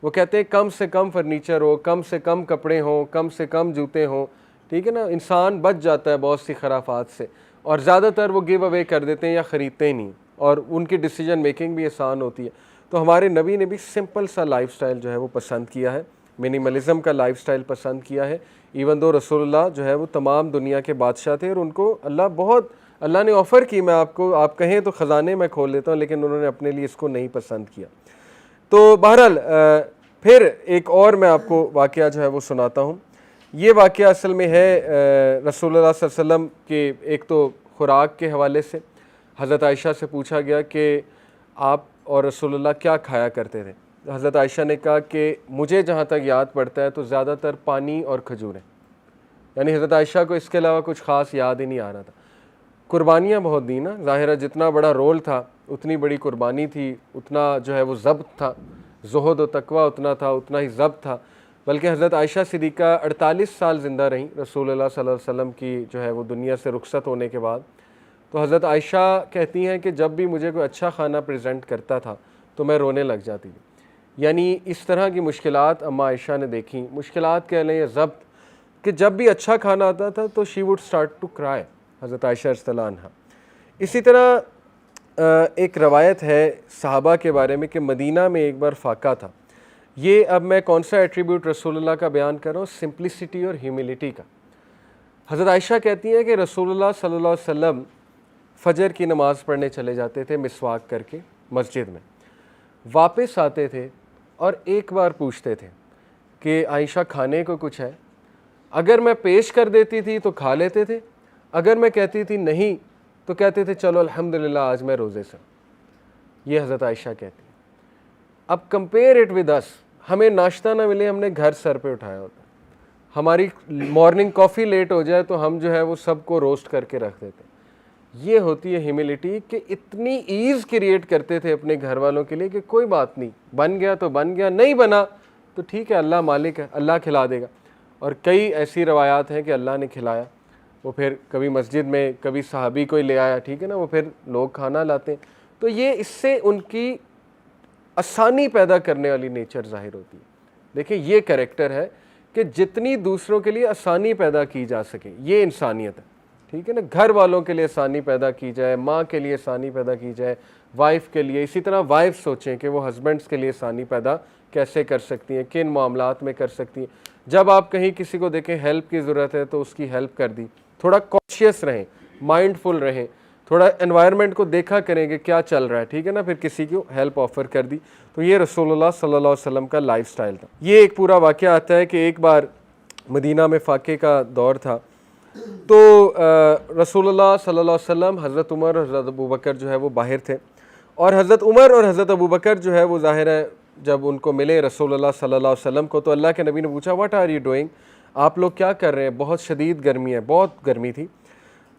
वो कहते हैं कम से कम फर्नीचर हो, कम से कम कपड़े हों, कम से कम जूते हों, ठीक है ना, इंसान बच जाता है बहुत सी खराफात से। और ज़्यादातर वो गिव अवे कर देते हैं या ख़रीदते ही नहीं और उनकी डिसीजन मेकिंग भी आसान होती है। तो हमारे नबी ने भी सिंपल सा लाइफस्टाइल जो है वो पसंद किया है, मिनिमलिज्म का लाइफस्टाइल पसंद किया है। इवन दो रसूलुल्लाह जो है वो तमाम दुनिया के बादशाह थे और उनको अल्लाह ने ऑफ़र की, मैं आपको आप कहें तो ख़जाने मैं खोल लेता हूँ, लेकिन उन्होंने अपने लिए इसको नहीं पसंद किया। तो बहरहाल फिर एक और मैं आपको वाक़या जो है वो सुनाता हूँ। ये वाक़या असल में है रसूलुल्लाह सल्लल्लाहु अलैहि वसल्लम के एक तो खुराक के हवाले से। हज़रत आयशा से पूछा गया कि आप और रसूलुल्लाह क्या खाया करते थे। हज़रत आयशा ने कहा कि मुझे जहाँ तक याद पड़ता है तो ज़्यादातर पानी और खजूरें। यानी हज़रत आयशा को इसके अलावा कुछ ख़ास याद ही नहीं आ रहा था। कुर्बानियाँ बहुत दी ना, ज़ाहिर जितना बड़ा रोल था उतनी बड़ी कुर्बानी थी, उतना जो है वो ज़ब्त था, ज़ुहद व तक़वा उतना था, उतना ही ज़ब्त था। बल्कि हज़रत आयशा सिद्दीक़ा 48 साल ज़िंदा रहीं रसूलुल्लाह सल्लल्लाहु अलैहि वसल्लम की जो है वो दुनिया से रुखसत होने के बाद। तो हज़रत आयशा कहती हैं कि जब भी मुझे कोई अच्छा खाना प्रेजेंट करता था तो मैं रोने लग जाती थी। यानी इस तरह की मुश्किलात अम्मा आयशा ने देखी, मुश्किलात कह लें या ज़ब्त, कि जब भी अच्छा खाना आता था तो she would start to cry, हज़रत आयशा रज़ियल्लाहु अन्हा। इसी तरह एक रवायत है सहाबा के बारे में कि मदीना में एक बार फाका था। ये अब मैं कौन सा एट्रीब्यूट रसूलुल्लाह का बयान कर रहा हूँ, सिंप्लिसिटी और ह्यूमिलिटी का। हज़रत आयशा कहती हैं कि रसूलुल्लाह सल्लल्लाहु अलैहि वसल्लम फ़जर की नमाज़ पढ़ने चले जाते थे मिसवाक करके मस्जिद में, वापस आते थे और एक बार पूछते थे कि आयशा खाने को कुछ है। अगर मैं पेश कर देती थी तो खा लेते थे, अगर मैं कहती थी नहीं तो कहते थे चलो अल्हम्दुलिल्लाह आज मैं रोज़े से। ये हज़रत आयशा कहती है। अब कंपेयर इट विद अस, हमें नाश्ता ना मिले हमने घर सर पे उठाया होता, हमारी मॉर्निंग कॉफ़ी लेट हो जाए तो हम जो है वो सबको रोस्ट करके रख देते। ये होती है ह्यूमिलिटी कि इतनी ईज़ क्रिएट करते थे अपने घर वालों के लिए कि कोई बात नहीं, बन गया तो बन गया, नहीं बना तो ठीक है, अल्लाह मालिक है, अल्लाह खिला देगा। और कई ऐसी रवायात हैं कि अल्लाह ने खिलाया, वो फिर कभी मस्जिद में कभी सहाबी कोई ले आया, ठीक है ना, वो फिर लोग खाना लाते हैं। तो ये इससे उनकी आसानी पैदा करने वाली नेचर ज़ाहिर होती है। देखिए ये कैरेक्टर है कि जितनी दूसरों के लिए आसानी पैदा की जा सके, ये इंसानियत है, ठीक है ना। घर वालों के लिए आसानी पैदा की जाए, माँ के लिए आसानी पैदा की जाए, वाइफ के लिए। इसी तरह वाइफ सोचें कि वो हस्बैंड्स के लिए आसानी पैदा कैसे कर सकती हैं, किन मामलात में कर सकती हैं। जब आप कहीं किसी को देखें हेल्प की ज़रूरत है तो उसकी हेल्प कर दी। थोड़ा कॉन्शियस रहें, माइंडफुल रहें, थोड़ा एनवायरनमेंट को देखा करेंगे क्या चल रहा है, ठीक है ना, फिर किसी को हेल्प ऑफ़र कर दी। तो ये रसूलुल्लाह सल्लल्लाहु अलैहि वसल्लम का लाइफस्टाइल था। ये एक पूरा वाक़या आता है कि एक बार मदीना में फाके का दौर था, तो रसूलुल्लाह सल्लल्लाहु अलैहि वसल्लम, हज़रत उमर और हज़रत अबू बकर जो है वो बाहर थे और हज़रत उमर और हज़रत अबू बकर जो है वो ज़ाहिर है जब उनको मिले रसूलुल्लाह सल्लल्लाहु अलैहि वसल्लम को, तो अल्लाह के नबी ने पूछा व्हाट आर यू डूइंग, आप लोग क्या कर रहे हैं, बहुत शदीद गर्मी है, बहुत गर्मी थी।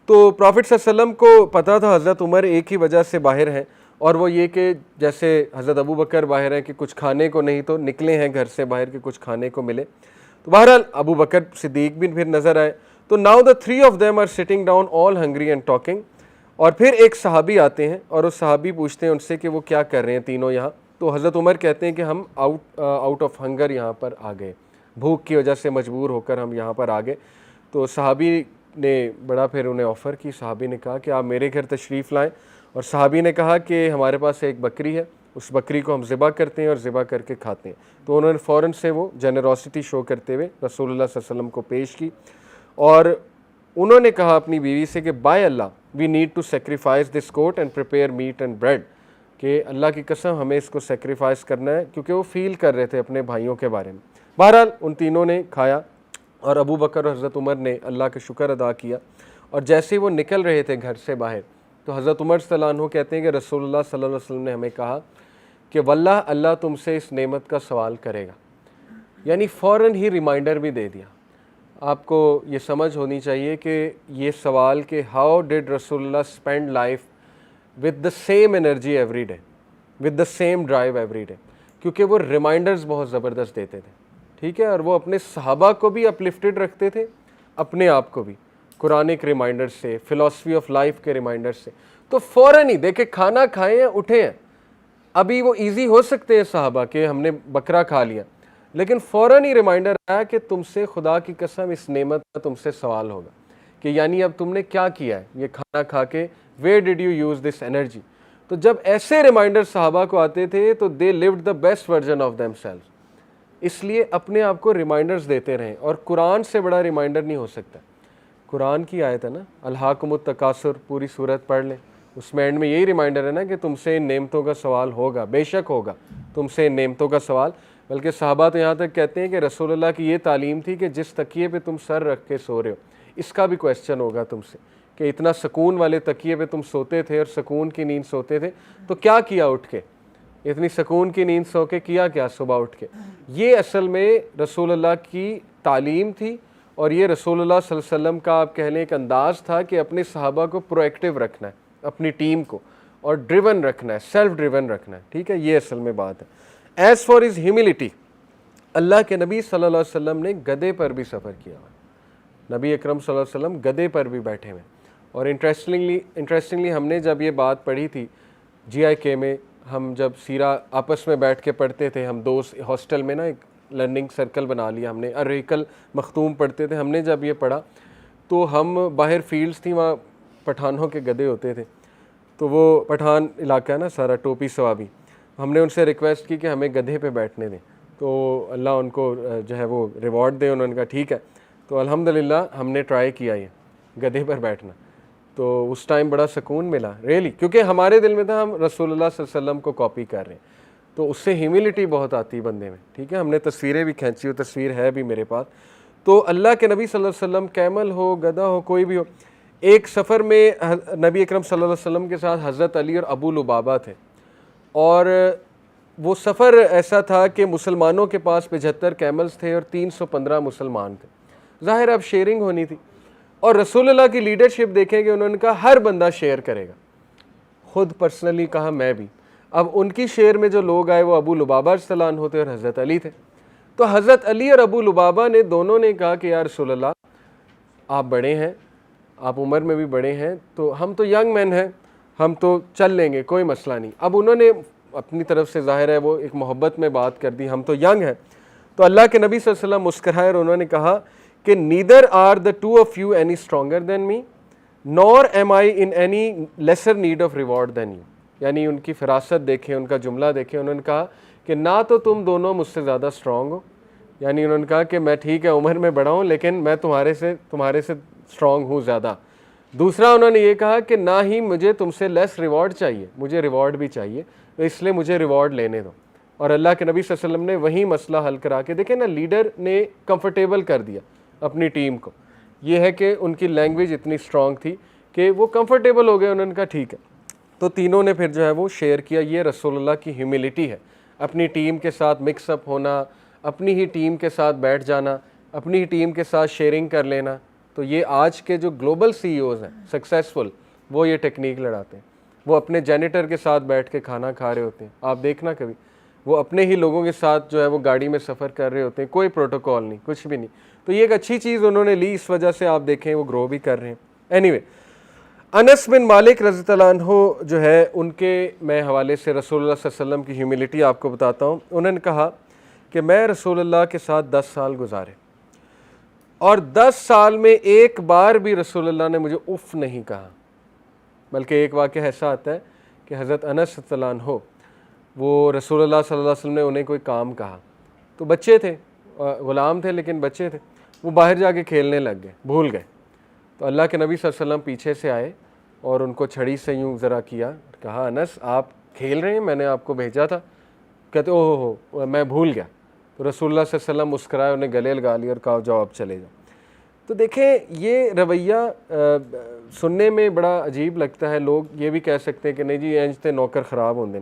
तो प्रॉफिट सल्लल्लाहु अलैहि वसल्लम को पता था हज़रत उमर एक ही वजह से बाहर हैं, और वो ये कि जैसे हज़रत अबू बकर बाहर हैं कि कुछ खाने को नहीं तो निकले हैं घर से बाहर कि कुछ खाने को मिले। तो बहरहाल अबू बकर सिद्दीक भी फिर नज़र आए। तो now the three of them are sitting down all hungry and talking, और फिर एक सहाबी आते हैं और उस सहाबी पूछते हैं उनसे कि वो क्या कर रहे हैं तीनों यहाँ। तो हज़रत उमर कहते हैं कि हम आउट ऑफ हंगर यहाँ पर आ गए, भूख की वजह से मजबूर होकर हम यहाँ पर आ गए। तो सहाबी ने बड़ा फिर उन्हें ऑफ़र की, सहाबी ने कहा कि आप मेरे घर तशरीफ़ लाएँ, और सहाबी ने कहा कि हमारे पास एक बकरी है, उस बकरी को हम ज़िबा करते हैं और ज़िबा करके खाते हैं। तो उन्होंने फ़ौरन से वो जेनरोसिटी शो करते हुए रसूलुल्लाह सल्लल्लाहु अलैहि वसल्लम को पेश की, और उन्होंने कहा अपनी बीवी से कि by Allah we need to sacrifice this coat and prepare meat and bread, कि अल्लाह की कसम हमें इसको सेक्रीफाइस करना है, क्योंकि वो फील कर रहे थे अपने भाइयों के बारे में। बहरहाल उन तीनों ने खाया, और अबू बकर और हज़रत उमर ने अल्लाह का शुक्र अदा किया। और जैसे ही वो निकल रहे थे घर से बाहर, तो हज़रत उमर सल्लल्लाहु अलैहि वसल्लम कहते हैं कि रसूलुल्लाह सल्लल्लाहु अलैहि वसल्लम ने हमें कहा कि वल्लाह अल्लाह तुमसे इस नेमत का सवाल करेगा, यानी फ़ौरन ही रिमाइंडर भी दे दिया। आपको ये समझ होनी चाहिए कि ये सवाल कि हाउ डिड रसूलुल्लाह spend life with the same energy every day, with the same drive every day, क्योंकि वो रिमाइंडर्स बहुत ज़बरदस्त देते थे, ठीक है। और वो अपने सहाबा को भी अपलिफ्टेड रखते थे, अपने आप को भी कुरानिक रिमाइंडर्स से, फ़िलासफ़ी ऑफ लाइफ के रिमाइंडर्स से। तो फ़ौरन ही देखे खाना खाए हैं, उठे हैं, अभी वो इजी हो सकते हैं सहाबा के हमने बकरा खा लिया, लेकिन फ़ौरन ही रिमाइंडर आया कि तुमसे खुदा की कसम इस नेमत का तुमसे सवाल होगा, कि यानी अब तुमने क्या किया है ये खाना खा के, where did you use this energy. तो जब ऐसे रिमाइंडर सहाबा को आते थे तो they lived the best version of themselves. इसलिए अपने आप को रिमाइंडर्स देते रहें, और कुरान से बड़ा रिमाइंडर नहीं हो सकता। कुरान की आयत है ना, अल्हाकुमुत तकासुर, पूरी सूरत पढ़ लें, उसमें एंड में यही रिमाइंडर है ना कि तुमसे इन नेमतों का सवाल होगा, बेशक होगा तुमसे इन नेमतों का सवाल। बल्कि सहाबा तो यहाँ तक कहते हैं कि रसूलुल्लाह की ये तालीम थी कि जिस तकिए पे तुम सर रख के सो रहे हो, इसका भी क्वेश्चन होगा तुमसे, कि इतना सुकून वाले तकिए पे तुम सोते थे और सुकून की नींद सोते थे, तो क्या किया उठ के, इतनी सुकून की नींद सो के किया क्या सुबह उठ के। ये असल में रसूलुल्लाह की तालीम थी, और ये रसूलुल्लाह सल्लल्लाहु अलैहि वसल्लम का आप कह लें एक अंदाज़ था कि अपने सहाबा को प्रोएक्टिव रखना है, अपनी टीम को, और ड्रिवन रखना है, सेल्फ ड्रिवन रखना है, ठीक है। ये असल में बात है। एज़ फॉर हिज ह्यूमिलिटी, अल्लाह के नबी सल्लल्लाहु अलैहि वसल्लम ने गधे पर भी सफ़र किया हुआ, नबी अकरम सल्लल्लाहु अलैहि वसल्लम गधे पर भी बैठे हुए। और इंटरेस्टिंगली हमने जब ये बात पढ़ी थी GIK में, हम जब सीरा आपस में बैठ के पढ़ते थे, हम दोस्त हॉस्टल में ना एक लर्निंग सर्कल बना लिया हमने, अर्रिकल मखतूम पढ़ते थे, हमने जब ये पढ़ा तो हम बाहर फील्ड्स थी, वहाँ पठानों के गधे होते थे, तो वो पठान इलाका है ना सारा, टोपी सवाबी, हमने उनसे रिक्वेस्ट की कि हमें गधे पे बैठने दें, तो अल्लाह उनको जो है वो रिवॉर्ड दे। उन्होंने कहा ठीक है। तो अल्हम्दुलिल्लाह हमने ट्राई किया ये गधे पर बैठना, तो उस टाइम बड़ा सुकून मिला रियली, क्योंकि हमारे दिल में था हम रसूलुल्लाह सल्लल्लाहु अलैहि वसल्लम को कॉपी कर रहे हैं, तो उससे ह्यूमिलिटी बहुत आती है बंदे में, ठीक है। हमने तस्वीरें भी खींची, वो तस्वीर है भी मेरे पास। तो अल्लाह के नबी सल्लल्लाहु अलैहि वसल्लम, कैमल हो, गधा हो, कोई भी हो, एक सफ़र में नबी अकरम सल्लल्लाहु अलैहि वसल्लम के साथ हज़रत अली और अबू लुबाबा थे, और वो सफ़र ऐसा था कि मुसलमानों के पास 75 कैमल्स थे और 315 मुसलमान थे। ज़ाहिर अब शेयरिंग होनी थी, और रसूलुल्लाह की लीडरशिप देखेंगे, उन्होंने कहा हर बंदा शेयर करेगा, खुद पर्सनली कहा मैं भी। अब उनकी शेयर में जो लोग आए वो अबू लुबाबा रज़ियल्लाहु अन्हु थे और हज़रत अली थे। तो हज़रत अली और अबू लुबाबा ने दोनों ने कहा कि या रसूलुल्लाह आप बड़े हैं, आप उम्र में भी बड़े हैं, तो हम तो यंग मैन हैं, हम तो चल लेंगे, कोई मसला नहीं। अब उन्होंने अपनी तरफ से ज़ाहिर है वो एक मोहब्बत में बात कर दी, हम तो यंग हैं। तो अल्लाह के नबी सल्लल्लाहु अलैहि वसल्लम मुस्कुराए और उन्होंने कहा कि neither are the two of you any stronger than me, nor am I in any lesser need of reward than you. यानी उनकी फिरासत देखें, उनका जुमला देखें, उन्होंने कहा कि ना तो तुम दोनों मुझसे ज़्यादा स्ट्रॉन्ग हो, यानी उन्होंने कहा कि मैं ठीक है उम्र में बड़ा हूँ, लेकिन मैं तुम्हारे से स्ट्रॉन्ग हूँ ज़्यादा। दूसरा उन्होंने ये कहा कि ना ही मुझे तुमसे लेस रिवॉर्ड चाहिए, मुझे रिवॉर्ड भी चाहिए, तो इसलिए मुझे रिवॉर्ड लेने दो। और अल्लाह के नबी सल्लल्लाहु अलैहि वसल्लम ने वही मसला हल करा के, देखें ना, लीडर ने कंफर्टेबल कर दिया अपनी टीम को। ये है कि उनकी लैंग्वेज इतनी स्ट्रॉन्ग थी कि वो कंफर्टेबल हो गए, उन्होंने कहा ठीक है। तो तीनों ने फिर जो है वो शेयर किया। ये रसूलुल्लाह की ह्यूमिलिटी है, अपनी टीम के साथ मिक्सअप होना, अपनी ही टीम के साथ बैठ जाना, अपनी ही टीम के साथ शेयरिंग कर लेना। तो ये आज के जो ग्लोबल सीईओज़ हैं सक्सेसफुल, वो ये टेक्निक लड़ाते हैं। वो अपने जेनिटर के साथ बैठ के खाना खा रहे होते हैं, आप देखना कभी, वो अपने ही लोगों के साथ जो है वो गाड़ी में सफ़र कर रहे होते हैं, कोई प्रोटोकॉल नहीं, कुछ भी नहीं। तो ये एक अच्छी चीज़ उन्होंने ली, इस वजह से आप देखें वो ग्रो भी कर रहे हैं। एनीवे, अनस बिन मालिक रज़ियल्लाहु अन्हु जो है, उनके मैं हवाले से रसूलुल्लाह सल्लल्लाहु अलैहि वसल्लम की ह्यूमिलिटी आपको बताता हूँ। उन्होंने कहा कि मैं रसूलुल्लाह के साथ 10 साल गुजारे और 10 साल में एक बार भी रसूलुल्लाह ने मुझे उफ़ नहीं कहा। बल्कि एक वाक़या ऐसा आता है कि हज़रत अनस रज़ियल्लाहु अन्हु, वो रसूलुल्लाह सल्लल्लाहु अलैहि वसल्लम ने उन्हें कोई काम कहा, तो बच्चे थे, ग़ुलाम थे लेकिन बच्चे थे, वो बाहर जाके खेलने लग गए, भूल गए। तो अल्लाह के नबी सल्लल्लाहु अलैहि वसल्लम पीछे से आए और उनको छड़ी से यूँ ज़रा किया, कहा अनस आप खेल रहे हैं, मैंने आपको भेजा था। कहते ओह हो मैं भूल गया। तो रसूलुल्लाह सल्लल्लाहु अलैहि वसल्लम मुस्कुराए, उन्हें गले लगा लिया और कहा जाओ अब चले जाओ। तो देखें ये रवैया सुनने में बड़ा अजीब लगता है। लोग ये भी कह सकते हैं कि नहीं जी इंज ते नौकर ख़राब होंगे,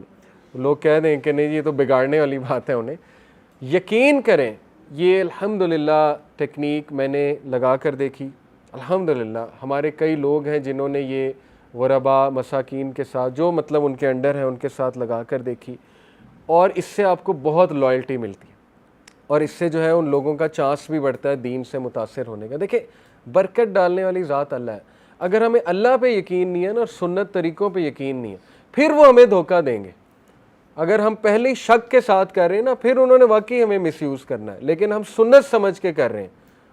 लोग कह दें कि नहीं जी ये तो बिगाड़ने वाली बात है उन्हें। यकीन करें ये अल्हम्दुलिल्लाह टेक्निक मैंने लगा कर देखी, अल्हम्दुलिल्लाह हमारे कई लोग हैं जिन्होंने ये गुरबा मसाकीन के साथ, जो मतलब उनके अंडर है, उनके साथ लगा कर देखी, और इससे आपको बहुत लॉयल्टी मिलती है और इससे जो है उन लोगों का चांस भी बढ़ता है दीन से मुतासिर होने का। देखिए बरकत डालने वाली ज़ात अल्लाह है। अगर हमें अल्लाह पे यकीन नहीं है ना और सुन्नत तरीक़ों पे यकीन नहीं है, फिर वो हमें धोखा देंगे। अगर हम पहले ही शक के साथ कर रहे हैं ना, फिर उन्होंने वाकई हमें मिसयूज़ करना है। लेकिन हम सुन्नत समझ के कर रहे हैं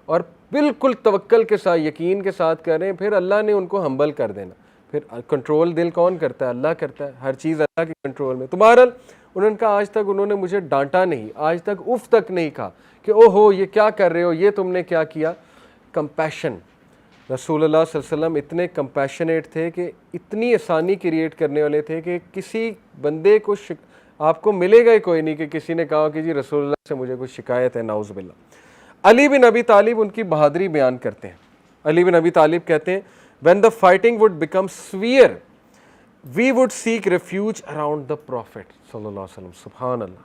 और बिल्कुल तवक्कल के साथ, यकीन के साथ कर रहे हैं, फिर अल्लाह ने उनको हम्बल कर देना। फिर कंट्रोल दिल कौन करता है? अल्लाह करता है। हर चीज़ अल्लाह के कंट्रोल में। तो बहरहाल उन्होंने कहा आज तक उन्होंने मुझे डांटा नहीं, आज तक उफ तक नहीं कहा कि ओहो ये क्या कर रहे हो, ये तुमने क्या किया। कंपैशन, रसूलुल्लाह सल्लल्लाहु अलैहि वसल्लम इतने कंपैशनेट थे कि इतनी आसानी क्रिएट करने वाले थे कि किसी बंदे को आपको मिलेगा ही कोई नहीं कि किसी ने कहा कि जी रसूलुल्लाह से मुझे कुछ शिकायत है, नाउज़ बिल्लाह। अली बिन अबी तालिब उनकी बहादुरी बयान करते हैं। अली बिन अबी तालिब कहते हैं when the fighting would become severe we would seek refuge around the prophet सल्लल्लाहु अलैहि वसल्लम। सुभान अल्लाह,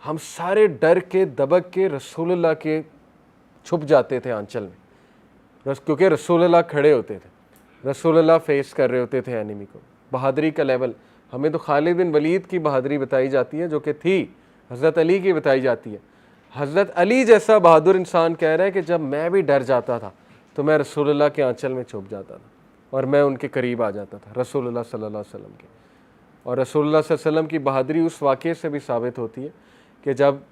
हम सारे डर के दबक के रसूलुल्लाह के छुप जाते थे आंचल में, क्योंकि रसूलुल्लाह खड़े होते थे, रसूलुल्लाह फेस कर रहे होते थे एनिमी को। बहादुरी का लेवल, हमें तो खालिद बिन वलीद की बहादुरी बताई जाती है जो कि थी, हज़रत अली की बताई जाती है। हज़रत अली जैसा बहादुर इंसान कह रहा है कि जब मैं भी डर जाता था तो मैं रसूलुल्लाह के आंचल में छुप जाता था और मैं उनके करीब आ जाता था, रसूलुल्लाह सल्लल्लाहु अलैहि वसल्लम के। और रसूलुल्लाह सल्लल्लाहु अलैहि वसल्लम की बहादुरी उस वाक़े से भी साबित होती है कि जब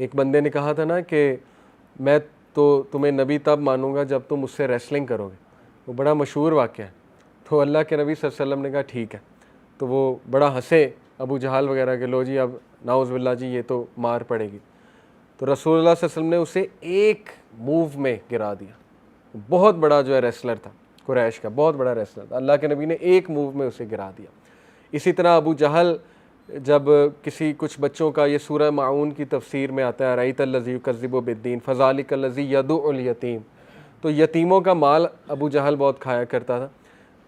एक बंदे ने कहा था ना कि मैं तो तुम्हें नबी तब मानूंगा जब तुम मुझसे रेसलिंग करोगे, वो बड़ा मशहूर वाक़या है। तो अल्लाह के नबी सल्लल्लाहु अलैहि वसल्लम ने कहा ठीक है। तो वो बड़ा हंसे अबू जहाल वगैरह के, लो जी अब नाउज़ बिल्लाह जी ये तो मार पड़ेगी। तो रसूलुल्लाह सल्लल्लाहु अलैहि वसल्लम ने उसे एक मूव में गिरा दिया। बहुत बड़ा जो है रेसलर था, कुरैश का बहुत बड़ा रेसलर था, अल्लाह के नबी ने एक मूव में उसे गिरा दिया। इसी तरह अबू जहल, जब किसी कुछ बच्चों का, ये सूरह माऊन की तफसीर में आता है, रईतल्लज़ी युकज़्ज़िबु बिद्दीन फ़ज़ालिकल्लज़ी यदउल यतीम, तो यतीमों का माल अबू जहल बहुत खाया करता था।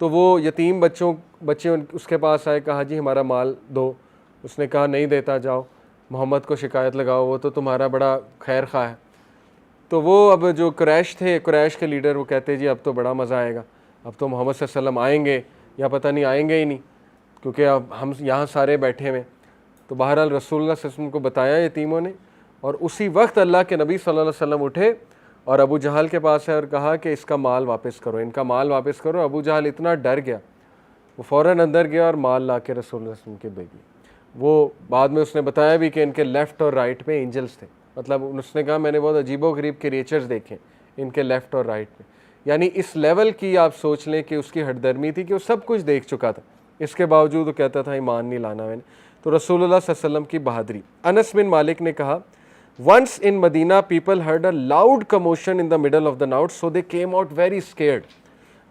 तो वो यतीम बच्चे उसके पास आए, कहा जी हमारा माल दो। उसने कहा नहीं देता, जाओ मोहम्मद को शिकायत लगाओ, वो तो तुम्हारा बड़ा खैर खा है। तो वो अब जो कुरैश थे, कुरैश के लीडर, वो कहते जी अब तो बड़ा मज़ा आएगा, अब तो मोहम्मद सल्लल्लाहु अलैहि वसल्लम आएंगे या पता नहीं आएंगे ही नहीं, क्योंकि अब हम यहाँ सारे बैठे हुए। तो बहरहाल रसूलुल्लाह सल्लल्लाहु अलैहि वसल्लम को बताया यतीमों ने, और उसी वक्त अल्लाह के नबी सल्लल्लाहु अलैहि वसल्लम उठे और अबू जहल के पास है और कहा कि इसका माल वापस करो, इनका माल वापस करो। अबू जहल इतना डर गया, वो फ़ौरन अंदर गया और माल ला के रसूलुल्लाह सल्लल्लाहु अलैहि वसल्लम के दे दिया। वो बाद में उसने बताया भी कि इनके लेफ़्ट और राइट में एंजल्स थे, मतलब उसने कहा मैंने बहुत अजीबो-गरीब क्रिएचर्स देखे इनके लेफ़्ट और राइट में। यानी इस लेवल की आप सोच लें कि उसकी हठधर्मी थी कि वो सब कुछ देख चुका था, इसके बावजूद वो कहता था ईमान नहीं लाना मैंने। तो रसूलुल्लाह सल्लल्लाहु अलैहि वसल्लम की बहादुरी। अनस बिन मालिक ने कहा once in Medina people heard a loud commotion in the middle of the night so they came out very scared.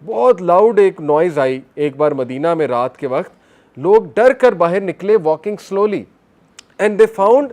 बहुत लाउड एक नॉइज़ आई एक बार मदीना में रात के वक्त, लोग डर कर बाहर निकले walking slowly, and they found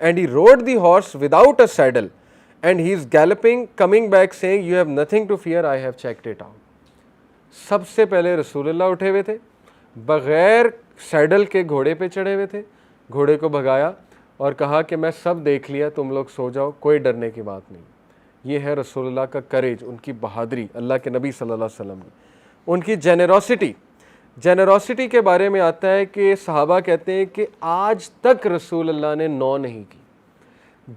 and he rode the horse without a saddle and he is galloping coming back saying you have nothing to fear, I have checked it out. सबसे पहले रसूलुल्लाह उठे हुए थे, बग़ैर सैडल के घोड़े पे चढ़े हुए थे, घोड़े को भगाया और कहा कि मैं सब देख लिया, तुम लोग सो जाओ, कोई डरने की बात नहीं। ये है रसूलुल्लाह का करेज, उनकी बहादुरी, अल्लाह के नबी सल्लल्लाहु अलैहि वसल्लम की। उनकी जेनरोसिटी के बारे में आता है कि सहाबा कहते हैं कि आज तक रसूलुल्लाह ने नो नहीं की,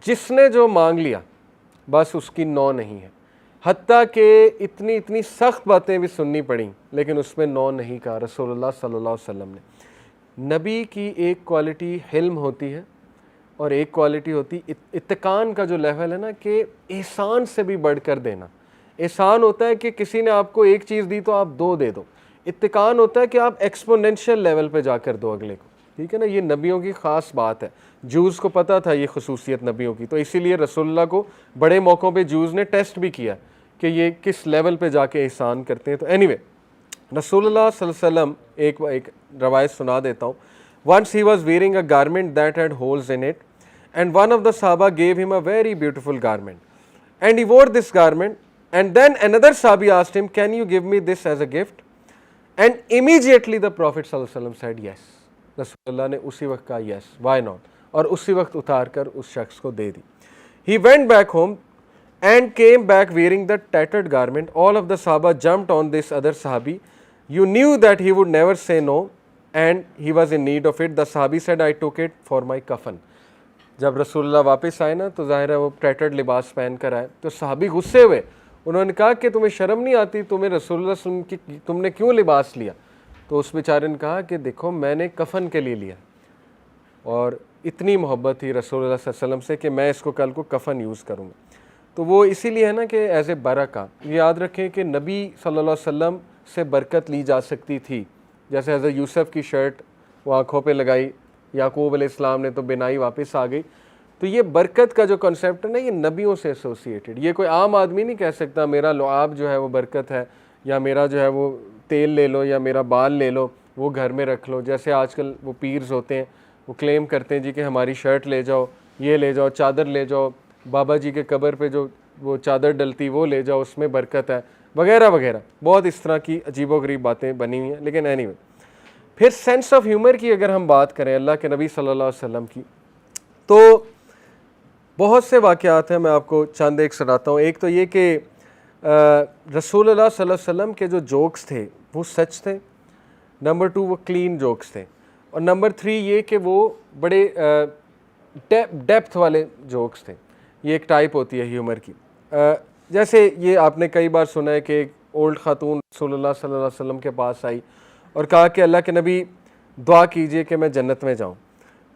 जिसने जो मांग लिया बस उसकी नो नहीं है। हत्ता कि इतनी सख्त बातें भी सुननी पड़ी लेकिन उसमें नो नहीं कहा रसूलुल्लाह सल्लल्लाहु अलैहि वसल्लम ने। नबी की एक क्वालिटी हिल्म होती है और एक क्वालिटी होती इत्तकान का जो लेवल है ना, कि एहसान से भी बढ़कर देना। एहसान होता है कि किसी ने आपको एक चीज़ दी तो आप दो दे दो, इत्तकान होता है कि आप एक्सपोनेंशियल लेवल पे जाकर दो अगले को, ठीक है ना। ये नबियों की ख़ास बात है, जूज़ को पता था ये खसूसियत नबियों की, तो इसीलिए रसूलुल्लाह को बड़े मौक़ों पे जूज़ ने टेस्ट भी किया कि ये किस लेवल पे जाके एहसान करते हैं। तो एनीवे रसूलुल्लाह सल्लल्लाहु अलैहि वसल्लम एक रवायत सुना देता हूँ। Once he was wearing a garment that had holes in it and one of the Sahaba gave him a very beautiful garment and he wore this garment, and then another Sahabi asked him, can you give me this as a gift? And immediately the Prophet sallallahu alaihi wasallam said yes. रसूलुल्लाह ने उसी वक्त कहा yes, why not, और उसी वक्त उतार कर उस शख्स को दे दी। He went back home and came back wearing the tattered garment. All of the Sahaba jumped on this other Sahabi. You knew that he would never say no and he was in need of it. The Sahabi said, I took it for my kafan. जब रसूलुल्लाह वापस आए ना तो ज़ाहिर है वो tattered लिबास पहन कर आए, तो सहाबी गुस्से हुए। उन्होंने कहा कि तुम्हें शर्म नहीं आती, तुम्हें रसूलुल्लाह सुन की तुमने क्यों लिबास लिया? तो उस बेचारे ने कहा कि देखो मैंने कफन के लिए लिया, और इतनी मोहब्बत थी रसूलुल्लाह सल्लल्लाहु अलैहि वसल्लम से कि मैं इसको कल को कफन यूज़ करूँगा। तो वो इसीलिए है ना कि एज़ ए बरका, ये याद रखें कि नबी सल्लल्लाहु अलैहि वसल्लम से बरकत ली जा सकती थी। जैसे हज़रत यूसुफ की शर्ट वो आँखों पे लगाई, याकूब अलैहिस्सलाम ने तो बिनाई वापस आ गई। तो ये बरकत का जो कॉन्सेप्ट है ना, ये नबियों से एसोसिएटेड। ये कोई आम आदमी नहीं कह सकता मेरा लुआब जो है वो बरकत है, या मेरा जो है वो तेल ले लो, या मेरा बाल ले लो वो घर में रख लो। जैसे आजकल वो पीर्स होते हैं वो क्लेम करते हैं जी कि हमारी शर्ट ले जाओ, ये ले जाओ, चादर ले जाओ, बाबा जी के कब्र पे जो वो चादर डलती वो ले जाओ, उसमें बरकत है, वगैरह वगैरह। बहुत इस तरह की अजीबोगरीब बातें बनी हुई हैं। लेकिन एनीवे, फिर सेंस ऑफ ह्यूमर की अगर हम बात करें अल्लाह के नबी सल्लल्लाहु अलैहि वसल्लम की, तो बहुत से वाक़यात हैं, मैं आपको चंद एक सुनाता हूँ। एक तो ये कि रसूलुल्लाह सल्लल्लाहु अलैहि वसल्लम के जो जोक्स थे वो सच थे, नंबर 2 वो क्लीन जोक्स थे, और नंबर 3 ये कि वो बड़े डेप्थ वाले जोक्स थे। ये एक टाइप होती है ह्यूमर की। जैसे ये आपने कई बार सुना है कि एक ओल्ड खातून रसूलुल्लाह सल्लल्लाहु अलैहि वसल्लम के पास आई और कहा कि अल्लाह के नबी दुआ कीजिए कि मैं जन्नत में जाऊँ।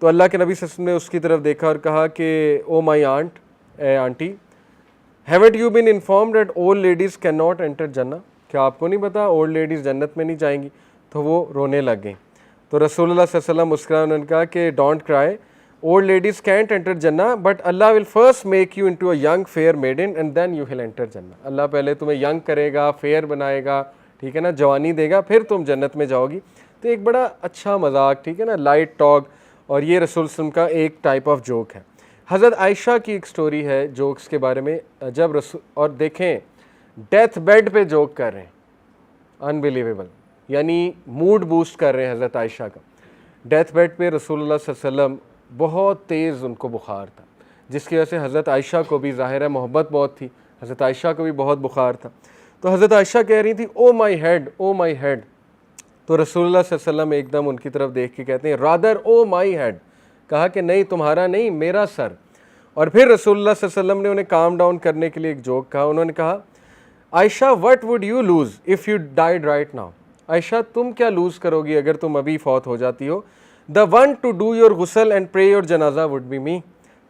तो अल्लाह के नबी सल्लल्लाहु अलैहि वसल्लम ने उसकी तरफ देखा और कहा कि ओ माई आंट, ए aunty, haven't you been informed that old ladies can not enter जन्नत? क्या आपको नहीं पता ओल्ड लेडीज़ जन्नत में नहीं जाएंगी? तो वो रोने लग गई। तो रसूलुल्लाह सल्लल्लाहु अलैहि वसल्लम मुस्कुराए, उन्होंने कहा कि don't cry, old ladies can't enter जन्नत, but Allah will first make you into a young fair maiden and then you will enter जन्नत। अल्लाह पहले तुम्हें यंग करेगा, फेयर बनाएगा, ठीक है ना, जवानी देगा, फिर तुम जन्नत में जाओगी। तो एक बड़ा अच्छा मजाक, ठीक है ना, लाइट टॉक, और ये रसूल सल्लल्लाहु अलैहि वसल्लम का एक टाइप ऑफ जोक है। हज़रत आयशा की एक स्टोरी है जोक्स के बारे में, जब रसूल, और देखें डेथ बेड पे जोक कर रहे हैं, अनबिलीवेबल, यानी मूड बूस्ट कर रहे हैं हज़रत आयशा का। डेथ बेड पे रसूलुल्लाह सल्लल्लाहु अलैहि वसल्लम, बहुत तेज़ उनको बुखार था, जिसकी वजह से हज़रत आयशा को भी, ज़ाहिर है मोहब्बत बहुत थी, हज़रत आयशा को भी बहुत बुखार था। तो हज़रत आयशा कह रही थी ओ my head, O my head. तो रसूलुल्लाह सल्लल्लाहु अलैहि वसल्लम एकदम उनकी तरफ देख के कहते हैं रादर ओ माई हेड, कहा कि नहीं तुम्हारा नहीं, मेरा सर। और फिर रसूलुल्लाह सल्लल्लाहु अलैहि वसल्लम ने उन्हें काम डाउन करने के लिए एक जोक कहा। उन्होंने कहा Ayesha what would you lose if you died right now? Ayesha तुम क्या लूज़ करोगी अगर तुम अभी फौत हो जाती हो? The one to do your गुसल एंड प्रे योर जनाजा वुड बी मी।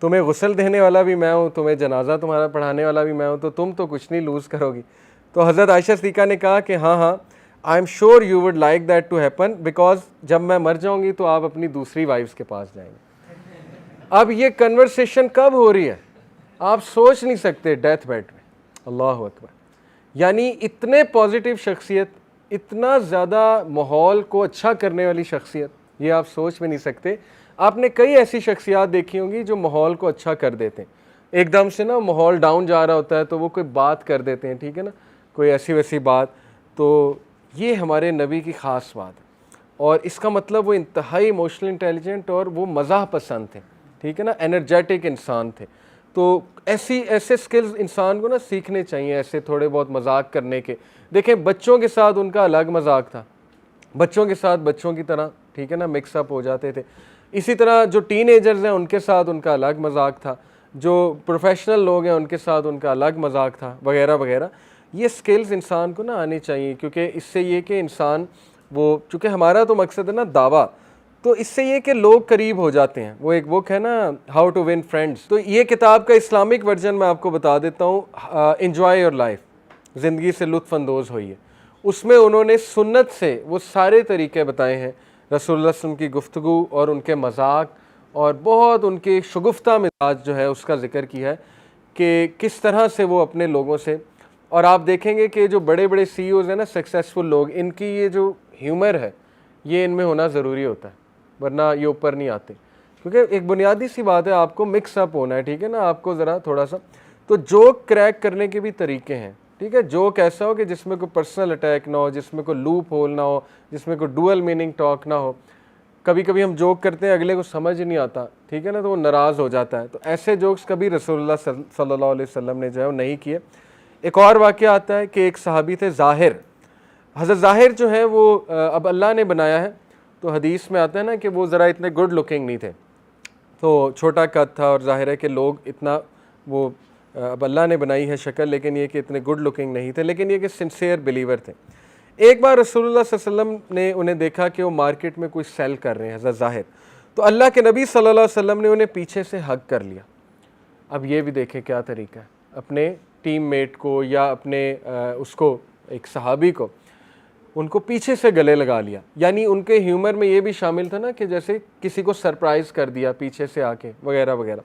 तुम्हें गुसल देने वाला भी मैं हूँ, तुम्हें जनाजा तुम्हारा पढ़ाने वाला भी मैं हूँ, तो तुम तो कुछ नहीं लूज़ करोगी। तो हज़रत आयशा सिद्दीक़ा ने कहा कि हाँ हाँ, I am sure you would like that to happen, because जब मैं मर जाऊँगी तो आप अपनी दूसरी वाइफ्स के पास जाएंगे। अब ये कन्वर्सेशन कब हो रही है आप सोच नहीं सकते, डेथ बेड में। अल्लाह अकबर, यानी इतने पॉजिटिव शख्सियत, इतना ज़्यादा माहौल को अच्छा करने वाली शख्सियत, ये आप सोच में नहीं सकते। आपने कई ऐसी शख्सियात देखी होंगी जो माहौल को अच्छा कर देते हैं। एकदम से ना माहौल डाउन जा रहा होता है तो वो कोई बात कर देते हैं, ठीक है ना, कोई ऐसी वैसी बात। तो ये हमारे नबी की ख़ास बात है, और इसका मतलब वो इंतहाई इमोशनल इंटेलिजेंट और वो मज़ाह पसंद थे, ठीक है ना, एनर्जेटिक इंसान थे। तो ऐसे स्किल्स इंसान को ना सीखने चाहिए, ऐसे थोड़े बहुत मजाक करने के। देखें बच्चों के साथ उनका अलग मजाक था, बच्चों के साथ बच्चों की तरह, ठीक है ना, मिक्सअप हो जाते थे। इसी तरह जो टीनेजर्स हैं उनके साथ उनका अलग मजाक था, जो प्रोफेशनल लोग हैं उनके साथ उनका अलग मजाक था, वगैरह वगैरह। ये स्किल्स इंसान को ना आनी चाहिए, क्योंकि इससे ये कि इंसान वो, चूँकि हमारा तो मकसद है ना दावा, तो इससे ये कि लोग करीब हो जाते हैं। वो एक बुक है ना, हाउ टू विन फ्रेंड्स, तो ये किताब का इस्लामिक वर्जन मैं आपको बता देता हूँ, एंजॉय योर लाइफ, ज़िंदगी से लुत्फ़अंदोज़ होइए। उसमें उन्होंने सुन्नत से वो सारे तरीके बताए हैं, रसूलुल्लाह सल्लल्लाहु अलैहि वसल्लम की गुफ्तगू और उनके मजाक और बहुत उनके शगुफ्ता मिजाज जो है उसका ज़िक्र किया है कि किस तरह से वो अपने लोगों से। और आप देखेंगे कि जो बड़े बड़े CEOs हैं ना, सक्सेसफुल लोग, इनकी ये जो ह्यूमर है ये इनमें होना ज़रूरी होता है, वरना ये ऊपर नहीं आते। क्योंकि एक बुनियादी सी बात है, आपको मिक्सअप होना है, ठीक है ना, आपको ज़रा थोड़ा सा। तो जोक क्रैक करने के भी तरीके हैं, ठीक है। जोक ऐसा हो कि जिसमें कोई पर्सनल अटैक ना हो, जिसमें कोई लूप होल ना हो, जिसमें कोई डुअल मीनिंग टॉक ना हो। कभी कभी हम जोक करते हैं, अगले को समझ ही नहीं आता, ठीक है ना, तो वो नाराज़ हो जाता है। तो ऐसे जोक्स कभी रसूलुल्लाह सल्लल्लाहु अलैहि वसल्लम ने जो है वो नहीं किए। एक और वाक़या आता है कि एक सहाबी थे ज़ाहिर, हज़रत ज़ाहिर जो है वो अब अल्लाह ने बनाया है, तो हदीस में आता है ना कि वो ज़रा इतने गुड लुकिंग नहीं थे, तो छोटा कद था, और ज़ाहिर है कि लोग इतना वो अब अल्लाह ने बनाई है शक्ल, लेकिन ये कि इतने गुड लुकिंग नहीं थे, लेकिन ये कि सिंसियर बिलीवर थे। एक बार रसूलुल्लाह सल्लल्लाहु अलैहि वसल्लम ने उन्हें देखा कि वो मार्केट में कोई सेल कर रहे हैं, हज़रत ज़ाहिर। तो अल्लाह के नबी सल्लल्लाहु अलैहि वसल्लम ने उन्हें पीछे से हग कर लिया। अब ये भी देखें क्या तरीका है, अपने टीममेट को या अपने उसको, एक सहाबी को, उनको पीछे से गले लगा लिया। यानी उनके ह्यूमर में ये भी शामिल था ना कि जैसे किसी को सरप्राइज़ कर दिया पीछे से आके, वगैरह वगैरह।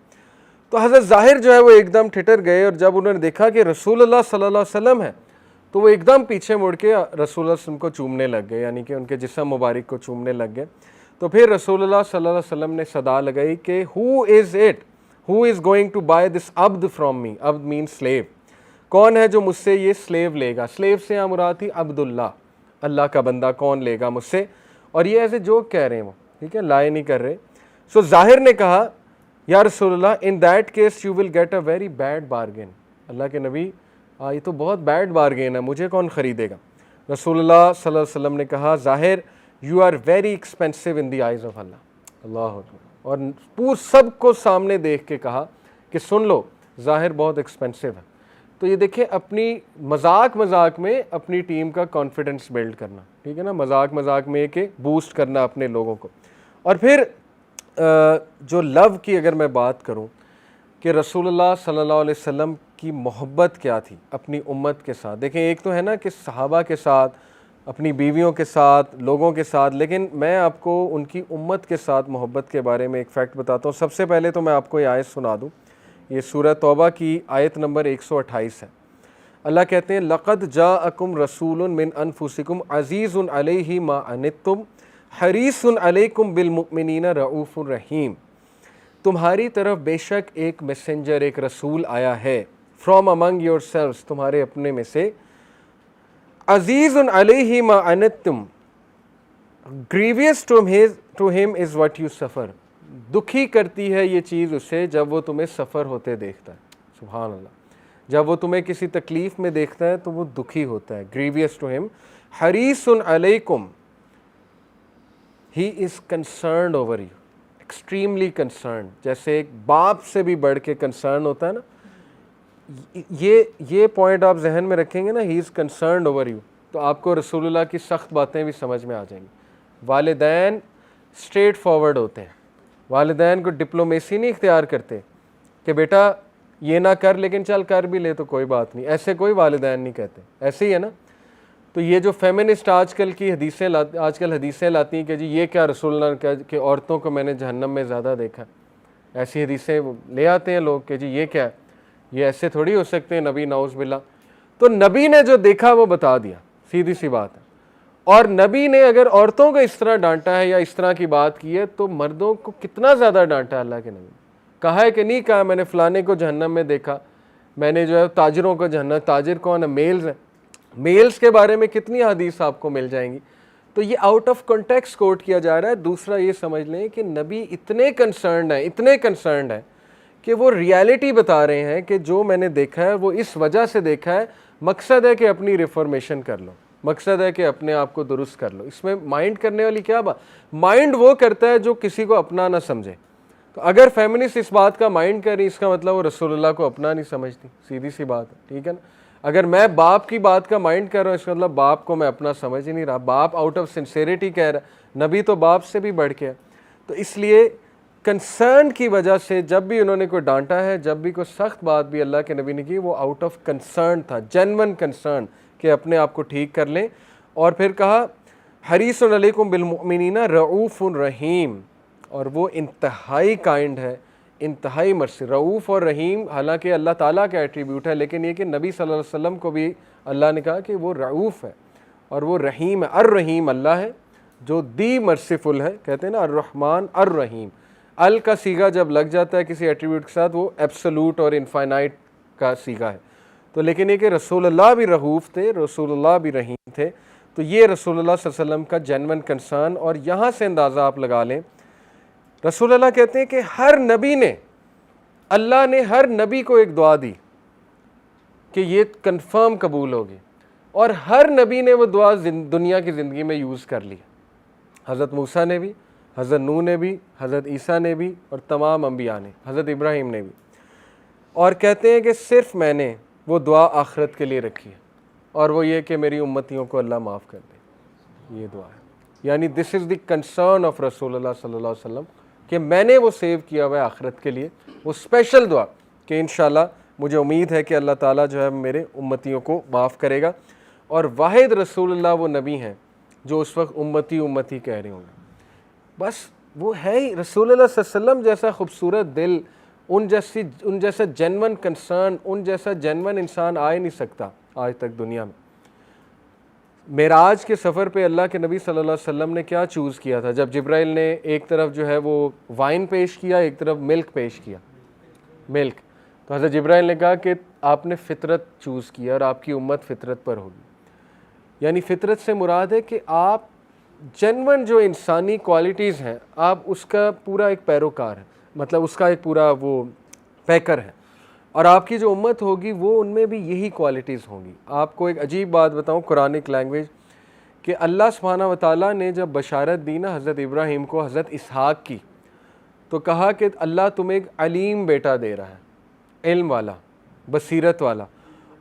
तो हज़रत ज़ाहिर जो है वो एकदम ठिठर गए, और जब उन्होंने देखा कि रसूलुल्लाह सल्लल्लाहु अलैहि वसल्लम है, तो वो एकदम पीछे मुड़ के रसूलुल्लाह सल्लल्लाहु को चूमने लग गए, यानी कि उनके जिस्म मुबारक को चूमने लग गए। तो फिर रसूलुल्लाह सल्लल्लाहु अलैहि वसल्लम ने सदा लगाई कि who is it who is going to buy this अब्द फ्रॉम मी। अब्द मीन स्लेव, कौन है जो मुझसे ये स्लेव लेगा। स्लेव से यहाँ मुराद थी अब्दुल्ला, अल्लाह का बंदा, कौन लेगा मुझसे। और ये ऐसे जोक कह रहे हैं वो, ठीक है, लाए नहीं कर रहे। सो ज़ाहिर ने कहा, या रसूलुल्लाह, in that case you will get a very bad bargain. अल्लाह के नबी, ये तो बहुत बैड बार्गेन है, मुझे कौन ख़रीदेगा। रसूलुल्लाह सल्लल्लाहु अलैहि वसल्लम ने कहा, Zahir you are very expensive in the eyes of Allah. अल्लाह अकबर। और पूरे सब को सामने देख के कहा कि सुन लो, ज़ाहिर बहुत एक्सपेंसिव है। तो ये देखिए, अपनी मजाक मजाक में अपनी टीम का कॉन्फिडेंस बिल्ड करना, ठीक है ना, मजाक मजाक में कि बूस्ट करना अपने लोगों को। और फिर जो लव की अगर मैं बात करूं कि रसूलुल्लाह सल्लल्लाहु अलैहि वसल्लम की मोहब्बत क्या थी अपनी उम्मत के साथ। देखें, एक तो है ना कि सहाबा के साथ, अपनी बीवियों के साथ, लोगों के साथ, लेकिन मैं आपको उनकी उम्मत के साथ मोहब्बत के बारे में एक फ़ैक्ट बताता हूँ। सबसे पहले तो मैं आपको ये आयत सुना दूँ, ये सूरह तौबा की आयत नंबर 128 है। अल्लाह कहते हैं, लक़द जाअकुम रसूलुन मिन अनफुसिकुम अज़ीज़ुन अलैहि मा अनित्तुम हरीसुन अलैकुम बिल मुमिनीना रऊफ़ुर रहीम। तुम्हारी तरफ बेशक एक मैसेंजर, एक रसूल आया है, फ्रॉम अमंग योरसेल्व्स, तुम्हारे अपने में से, अज़ीज़ुन अलैहि मा अनित्तुम, grievous to him is what you suffer. दुखी करती है ये चीज़ उसे जब वो तुम्हें सफ़र होते देखता है। सुभान अल्लाह, जब वो तुम्हें किसी तकलीफ़ में देखता है तो वो दुखी होता है। ग्रीवियस टू हिम, हरीसुन अलैकुम, he is concerned over you, extremely concern. जैसे एक बाप से भी बढ़ के कंसर्न होता है ना, ये पॉइंट आप जहन में रखेंगे ना, he is concerned over you, तो आपको रसूलुल्लाह की सख्त बातें भी समझ में आ जाएंगी। वालिदैन स्ट्रेट फॉरवर्ड होते हैं, वालिदैन को डिप्लोमेसी नहीं इख्तियार करते कि बेटा ये ना कर, लेकिन चल कर भी ले तो कोई बात नहीं, ऐसे कोई वालिदैन नहीं कहते। ऐसे ही है ना। तो ये जो फेमिनिस्ट आजकल हदीसें लाती हैं कि जी ये क्या, रसूलुल्लाह कि औरतों को मैंने जहन्नम में ज़्यादा देखा, ऐसी हदीसें ले आते हैं लोग कि जी ये क्या, ये ऐसे थोड़ी हो सकते हैं नबी, नाउज़ बिल्लाह। तो नबी ने जो देखा वो बता दिया, सीधी सी बात है। और नबी ने अगर औरतों को इस तरह डांटा है या इस तरह की बात की है, तो मर्दों को कितना ज़्यादा डांटा अल्लाह के नबी। कहा है कि नहीं कहा, मैंने फ़लाने को जहन्नम में देखा, मैंने जो है ताजरों को जहन्नम, ताजिर कौन है, मेल्स हैं, मेल्स के बारे में कितनी हदीस आपको मिल जाएंगी। तो ये आउट ऑफ कॉन्टेक्स्ट कोट किया जा रहा है। दूसरा ये समझ लें कि नबी इतने कंसर्न्ड हैं, इतने कंसर्न्ड हैं कि वो रियलिटी बता रहे हैं कि जो मैंने देखा है वो इस वजह से देखा है, मकसद है कि अपनी रिफॉर्मेशन कर लो, मकसद है कि अपने आप को दुरुस्त कर लो। इसमें माइंड करने वाली क्या बात, माइंड वो करता है जो किसी को अपना ना समझे। तो अगर फेमिनिस्ट इस बात का माइंड कर रही, इसका मतलब वो रसूलुल्लाह को अपना नहीं समझती, सीधी सी बात है, ठीक है ना। अगर मैं बाप की बात का माइंड कर रहा हूँ, इसका मतलब बाप को मैं अपना समझ ही नहीं रहा। बाप आउट ऑफ सिंसेरिटी कह रहा है, नबी तो बाप से भी बढ़ के है। तो इसलिए कंसर्न की वजह से जब भी उन्होंने कोई डांटा है, जब भी कोई सख्त बात भी अल्लाह के नबी ने की, वो आउट ऑफ कंसर्न था, जेन्युइन कंसर्न कि अपने आप को ठीक कर लें। और फिर कहा हरीसुन अलैकुम बिल मुमिनीना रऊफ़ुर रहीम, और वो इंतहाई काइंड है, इंतहाई मर्सी। रऊफ़ और रहीम हालांकि अल्लाह ताला का एट्रीब्यूट है, लेकिन ये कि नबी सल्लल्लाहु अलैहि वसल्लम को भी अल्लाह ने कहा कि वो रऊफ़ है और वो रहीम है। अर रहीम अल्लाह है जो दी मर्सीफुल है, कहते हैं ना अर रहमान अर रहीम। अल का सीगा जब लग जाता है किसी एट्रीब्यूट के साथ, वो एब्सोलूट और इनफाइनाइट का सीगा है। तो लेकिन ये कि रसूलुल्लाह भी रहूफ़ थे, रसूलुल्लाह भी रहीम थे। तो ये रसूलुल्लाह सल्लल्लाहु अलैहि वसल्लम का जेन्युइन कंसर्न। और यहाँ से अंदाज़ा आप लगा लें, रसूलुल्लाह कहते हैं कि हर नबी ने, अल्लाह ने हर नबी को एक दुआ दी कि ये कंफर्म कबूल होगी, और हर नबी ने वो दुआ दुनिया की ज़िंदगी में यूज़ कर ली। हज़रत मूसा ने भी, हज़रत नूह ने भी, हज़रत ईसा ने भी, और तमाम अम्बिया ने, हज़रत इब्राहीम ने भी। और कहते हैं कि सिर्फ़ मैंने वो दुआ आखिरत के लिए रखी है, और वो ये कि मेरी उम्मतियों को अल्लाह माफ़ कर दे, ये दुआ है। यानी this is the concern of रसूलुल्लाह सल्लल्लाहु अलैहि वसल्लम कि मैंने वो सेव किया हुआ है आखिरत के लिए, वो स्पेशल दुआ कि इंशाल्लाह मुझे उम्मीद है कि अल्लाह ताला जो है मेरे उम्मतियों को माफ़ करेगा। और वाहिद रसूलुल्लाह वो नबी हैं जो उस वक्त उम्मती उम्मती कह रहे होंगे। बस वो है ही रसूलुल्लाह सल्लल्लाहु अलैहि वसल्लम जैसा खूबसूरत दिल, उन जैसा जेन्युइन कंसर्न, उन जैसा जेन्युइन इंसान आ ही नहीं सकता आज तक दुनिया में। मेराज के सफ़र पे अल्लाह के नबी सल्लल्लाहु अलैहि वसल्लम ने क्या चूज़ किया था, जब जिब्राइल ने एक तरफ जो है वो वाइन पेश किया, एक तरफ मिल्क पेश किया, मिल्क, तो हज़रत जिब्राइल ने कहा कि आपने फ़ितरत चूज़ किया और आपकी उम्मत फ़ितरत पर होगी। यानी फ़ितरत से मुराद है कि आप जेन्युइन जो इंसानी क्वालिटीज़ हैं, आप उसका पूरा एक पैरोकार है, मतलब उसका एक पूरा वो पैकर है, और आपकी जो उम्मत होगी वो उनमें भी यही क्वालिटीज़ होंगी। आपको एक अजीब बात बताऊं, कुरानिक लैंग्वेज, कि अल्लाह सुब्हानहू व तआला ने जब बशारत दी ना हज़रत इब्राहीम को हज़रत इसहाक़ की, तो कहा कि अल्लाह तुम्हें एक अलीम बेटा दे रहा है, इल्म वाला, बसीरत वाला।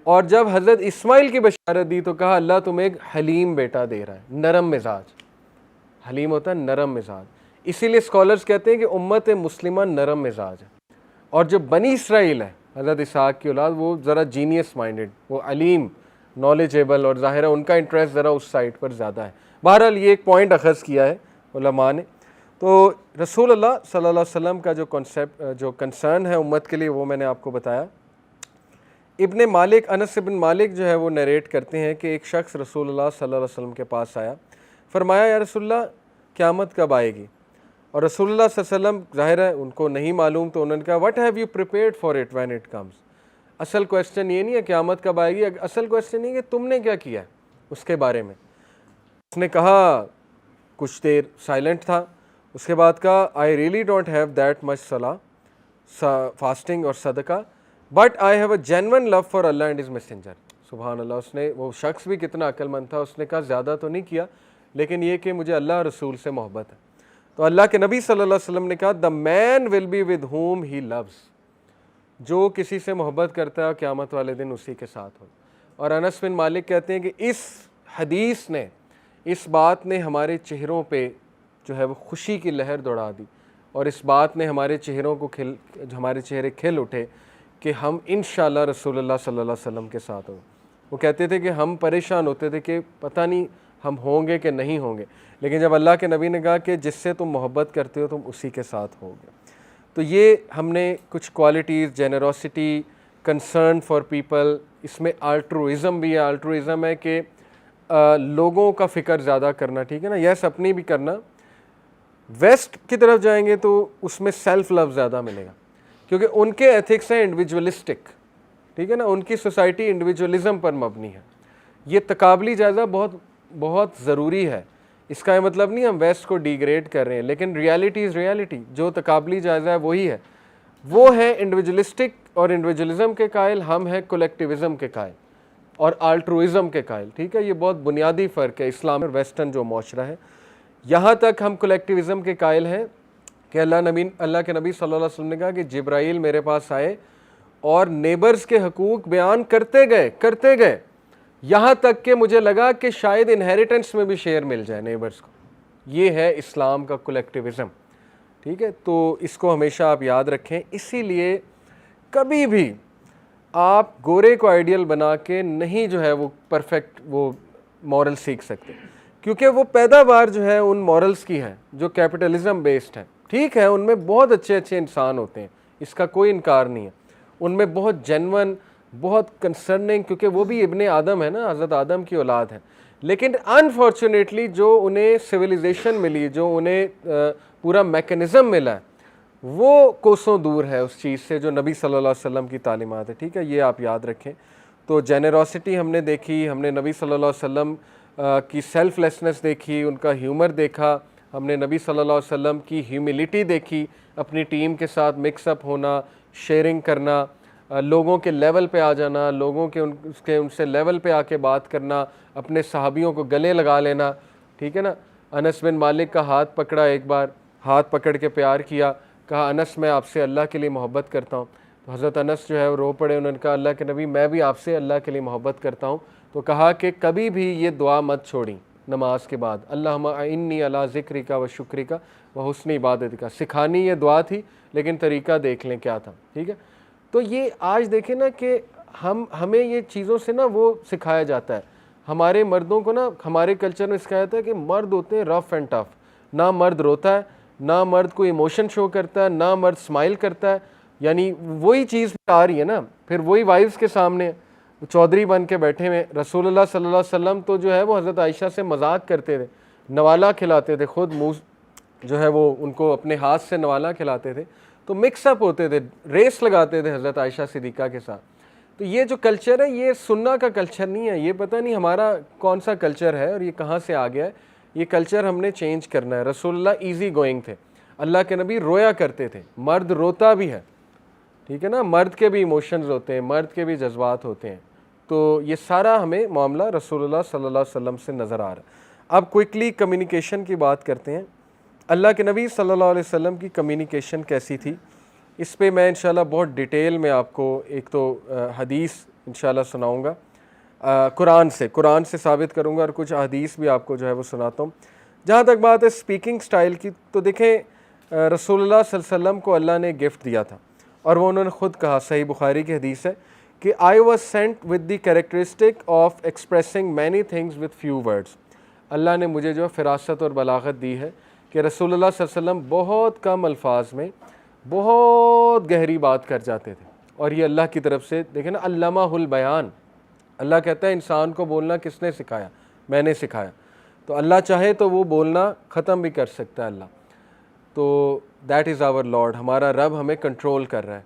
और जब हज़रत इस्माइल की बशारत दी तो कहा अल्लाह तुम्हें एक हलीम बेटा दे रहा है, नरम मिजाज। हलीम होता है नरम मिजाज, इसीलिए स्कॉलर्स कहते हैं कि उम्मत मुस्लिमा नरम मिजाज है। और जो बनी इसराइल है हज़रत इसहाक़ की औलाद, वो ज़रा जीनियस माइंडेड, वो अलीम, नॉलेजेबल, और ज़ाहिर है उनका इंटरेस्ट ज़रा उस साइड पर ज़्यादा है। बहरहाल ये एक पॉइंट अखज़ किया है उलमा ने। तो रसूलुल्लाह सल्लल्लाहु अलैहि वसल्लम का जो कॉन्सेप्ट, जो कंसर्न है उम्मत के लिए, वो मैंने आपको बताया। इब्ने मालिक, अनस इब्न मालिक जो है वो नरेट करते हैं कि एक शख्स रसूलुल्लाह सल्लल्लाहु अलैहि वसल्लम के पास आया, फरमाया या रसूलल्लाह क़यामत कब आएगी। और रसूलुल्लाह सल्लल्लाहु अलैहि वसल्लम ज़ाहिर है उनको नहीं मालूम, तो उन्होंने कहा what have you prepared for it when it comes. असल क्वेश्चन ये नहीं है क़यामत कब आएगी, असल क्वेश्चन ये कि तुमने क्या किया है उसके बारे में। उसने कहा, कुछ देर साइलेंट था, उसके बाद कहा I really don't have that much सला, फास्टिंग और सदका, but I have a genuine love for Allah and his messenger. सुभान अल्लाह, उसने, वो शख्स भी कितना अक्लमंद था, उसने कहा ज़्यादा तो नहीं किया, लेकिन ये कि मुझे अल्लाह रसूल से मोहब्बत है। तो अल्लाह के नबी सल्लल्लाहु अलैहि वसल्लम ने कहा the man will be with home he loves, जो किसी से मोहब्बत करता है क़यामत वाले दिन उसी के साथ हो। और अनस बिन मालिक कहते हैं कि इस हदीस ने, इस बात ने हमारे चेहरों पे जो है वो खुशी की लहर दौड़ा दी, और इस बात ने हमारे चेहरों को हमारे चेहरे खिल उठे कि हम इंशाअल्लाह रसूलुल्लाह सल्लल्लाहु अलैहि वसल्लम के साथ हों। वो कहते थे कि हम परेशान होते थे कि पता नहीं हम होंगे कि नहीं होंगे, लेकिन जब अल्लाह के नबी ने कहा कि जिससे तुम मोहब्बत करते हो तुम उसी के साथ होगे, तो ये हमने कुछ qualities, generosity, concern for people, इसमें अल्ट्रुइज़म भी है। अल्ट्रुइज़म है कि लोगों का फ़िक्र ज़्यादा करना, ठीक है ना, यस अपनी भी करना। वेस्ट की तरफ जाएंगे तो उसमें सेल्फ़ लव ज़्यादा मिलेगा, क्योंकि उनके एथिक्स हैं इंडिविजुअलिस्टिक, ठीक है ना, उनकी सोसाइटी इंडिविजुअलिज्म पर मबनी है। ये तकाबली जायज़ा बहुत बहुत ज़रूरी है। इसका ये मतलब नहीं हम वेस्ट को डिग्रेड कर रहे हैं, लेकिन रियलिटी इज़ रियलिटी। जो तकाबली जायज़ा है वही है, वो है इंडिविजुअलिस्टिक और इंडिविजुअलिज्म के कायल, हम हैं कलेक्टिविज़म के कायल और आल्ट्रुइज़म के कायल। ठीक है, ये बहुत बुनियादी फ़र्क है इस्लाम और वेस्टर्न जो माशरा है। यहाँ तक हम कलेक्टिविज़म के कायल हैं कि अल्लाह के नबी सल्लल्लाहु अलैहि वसल्लम ने कहा कि जिब्राइल मेरे पास आए और नेबर्स के हकूक़ बयान करते गए, यहाँ तक कि मुझे लगा कि शायद इनहेरिटेंस में भी शेयर मिल जाए नेबर्स को। ये है इस्लाम का कलेक्टिविज़म। ठीक है, तो इसको हमेशा आप याद रखें। इसीलिए कभी भी आप गोरे को आइडियल बना के नहीं जो है वो परफेक्ट वो मॉरल सीख सकते, क्योंकि वो पैदावार जो है उन मॉरल्स की है जो कैपिटलिज्म बेस्ड है। ठीक है, उनमें बहुत अच्छे इंसान होते हैं, इसका कोई इनकार नहीं है, उनमें बहुत जेन्युइन, बहुत कंसर्निंग, क्योंकि वो भी इब्ने आदम है ना, हज़रत आदम की औलाद है। लेकिन अनफॉर्चुनेटली जो उन्हें सिविलाइजेशन मिली, जो उन्हें पूरा मैकेनिज़्म मिला है, वो कोसों दूर है उस चीज़ से जो नबी सल्लल्लाहु अलैहि वसल्लम की तालीमात है। ठीक है, ये आप याद रखें। तो जेनरोसिटी हमने देखी, हमने नबी सल्लल्लाहु अलैहि वसल्लम की सेल्फलेसनेस देखी, उनका ह्यूमर देखा, हमने नबी सल्लल्लाहु अलैहि वसल्लम की ह्यूमिलिटी देखी, अपनी टीम के साथ मिक्सअप होना, शेयरिंग करना, लोगों के लेवल पे आ जाना, लोगों के उनसे लेवल पे आके बात करना, अपने सहाबियों को गले लगा लेना। ठीक है ना, अनस बिन मालिक का हाथ पकड़ा, एक बार हाथ पकड़ के प्यार किया, कहा अनस मैं आपसे अल्लाह के लिए मोहब्बत करता हूँ। तो हज़रत अनस जो है वो रो पड़े, उन्होंने कहा अल्लाह के नबी मैं भी आपसे अल्लाह के लिए मोहब्बत करता हूँ। तो कहा कि कभी भी ये दुआ मत छोड़ी नमाज के बाद, अल्लाहुम्मा इन्नी अला ज़िक्रिका व शुक्रिका व हुस्न इबादतिका। सिखानी ये दुआ थी, लेकिन तरीका देख लें क्या था। ठीक है, तो ये आज देखें ना कि हमें ये चीज़ों से ना वो सिखाया जाता है। हमारे मर्दों को ना हमारे कल्चर में सिखाया जाता है कि मर्द होते हैं रफ़ एंड टफ़, ना मर्द रोता है, ना मर्द कोई इमोशन शो करता है, ना मर्द स्माइल करता है। यानी वही चीज़ आ रही है ना, फिर वही वाइफ्स के सामने चौधरी बन के बैठे हुए। रसूलुल्लाह सल्लल्लाहु अलैहि वसल्लम तो जो है वो हज़रत आयशा से मजाक करते थे, नवाला खिलाते थे, खुद मुँह जो है वो उनको अपने हाथ से नवाला खिलाते थे। तो मिक्सअप होते थे, रेस लगाते थे हज़रत आयशा सिद्दीक़ा के साथ। तो ये जो कल्चर है ये सुन्ना का कल्चर नहीं है, ये पता नहीं हमारा कौन सा कल्चर है और ये कहाँ से आ गया है। ये कल्चर हमने चेंज करना है। रसूलुल्लाह ईज़ी गोइंग थे, अल्लाह के नबी रोया करते थे, मर्द रोता भी है। ठीक है ना, मर्द के भी इमोशंस होते हैं, मर्द के भी जज्बात होते हैं। तो ये सारा हमें मामला रसूलुल्लाह सल्लल्लाहु अलैहि वसल्लम से नज़र आ रहा है। अब क्विकली कम्युनिकेशन की बात करते हैं। अल्लाह के नबी सल्लल्लाहु अलैहि वसल्लम की कम्युनिकेशन कैसी थी, इस पे मैं इंशाल्लाह बहुत डिटेल में आपको एक तो हदीस इंशाल्लाह सुनाऊंगा, कुरान से साबित करूंगा, और कुछ हदीस भी आपको जो है वो सुनाता हूँ। जहाँ तक बात है स्पीकिंग स्टाइल की, तो देखें रसूलुल्लाह सल्लल्लाहु अलैहि वसल्लम को अल्लाह ने गिफ्ट दिया था, और वो उन्होंने ख़ुद कहा, सही बुखारी की हदीस है कि I was sent with the characteristic of expressing many things with few words. अल्लाह ने मुझे जो फ़िरासत और बलागत दी है कि रसूलुल्लाह सल्लल्लाहु अलैहि वसल्लम बहुत कम अल्फाज में बहुत गहरी बात कर जाते थे। और ये अल्लाह की तरफ से, देखें ना, अल्लमाहुल बयान, अल्लाह कहता है इंसान को बोलना किसने सिखाया, मैंने सिखाया। तो अल्लाह चाहे तो वो बोलना ख़त्म भी कर सकता है अल्लाह। तो दैट इज़ आवर लॉर्ड, हमारा रब हमें कंट्रोल कर रहा है।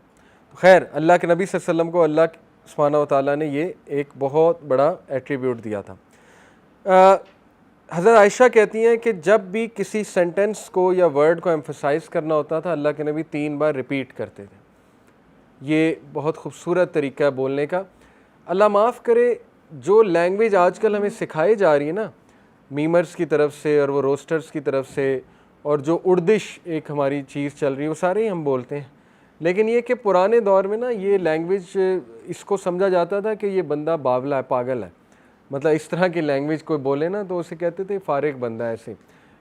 खैर, अल्लाह के नबी सल्लल्लाहु अलैहि वसल्लम को अल्लाह सुब्हानहू व तआला ने ये एक बहुत बड़ा एट्रीब्यूट दिया था। हज़रत आयशा कहती हैं कि जब भी किसी सेंटेंस को या वर्ड को एम्फसाइज़ करना होता था, अल्लाह के नबी 3 बार रिपीट करते थे। ये बहुत खूबसूरत तरीका है बोलने का। अल्लाह माफ़ करे, जो लैंग्वेज आजकल हमें सिखाई जा रही है ना, मीमर्स की तरफ से और वो रोस्टर्स की तरफ से, और जो उर्दिश एक हमारी चीज़ चल रही है, वो सारे ही हम बोलते हैं। लेकिन ये कि पुराने दौर में ना ये लैंग्वेज, इसको समझा जाता था कि ये बंदा बावला है, पागल है, मतलब इस तरह की लैंग्वेज कोई बोले ना तो उसे कहते थे फारिग बंदा है। ऐसे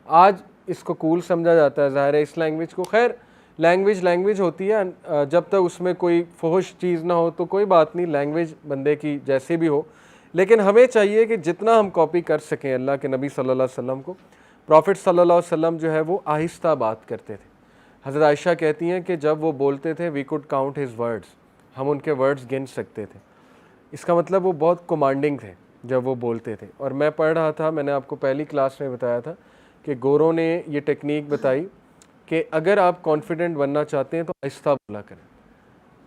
आज इसको कूल समझा जाता है, ज़ाहिर है इस लैंग्वेज को। खैर, लैंग्वेज होती है, जब तक उसमें कोई फहुश चीज़ ना हो तो कोई बात नहीं, लैंग्वेज बंदे की जैसी भी हो। लेकिन हमें चाहिए कि जितना हम कॉपी कर सकें अल्लाह के नबी सल्लल्लाहु अलैहि वसल्लम को। प्रॉफिट सल्लल्लाहु अलैहि वसल्लम जो है वो आहिस्ता बात करते थे। हज़रत आयशा कहती हैं कि जब वो बोलते थे we could count his words, हम उनके वर्ड्स गिन सकते थे। इसका मतलब वो बहुत कमांडिंग थे जब वो बोलते थे। और मैं पढ़ रहा था, मैंने आपको पहली क्लास में बताया था कि गोरों ने ये टेक्निक बताई कि अगर आप कॉन्फिडेंट बनना चाहते हैं तो आहिस्ता बोला करें।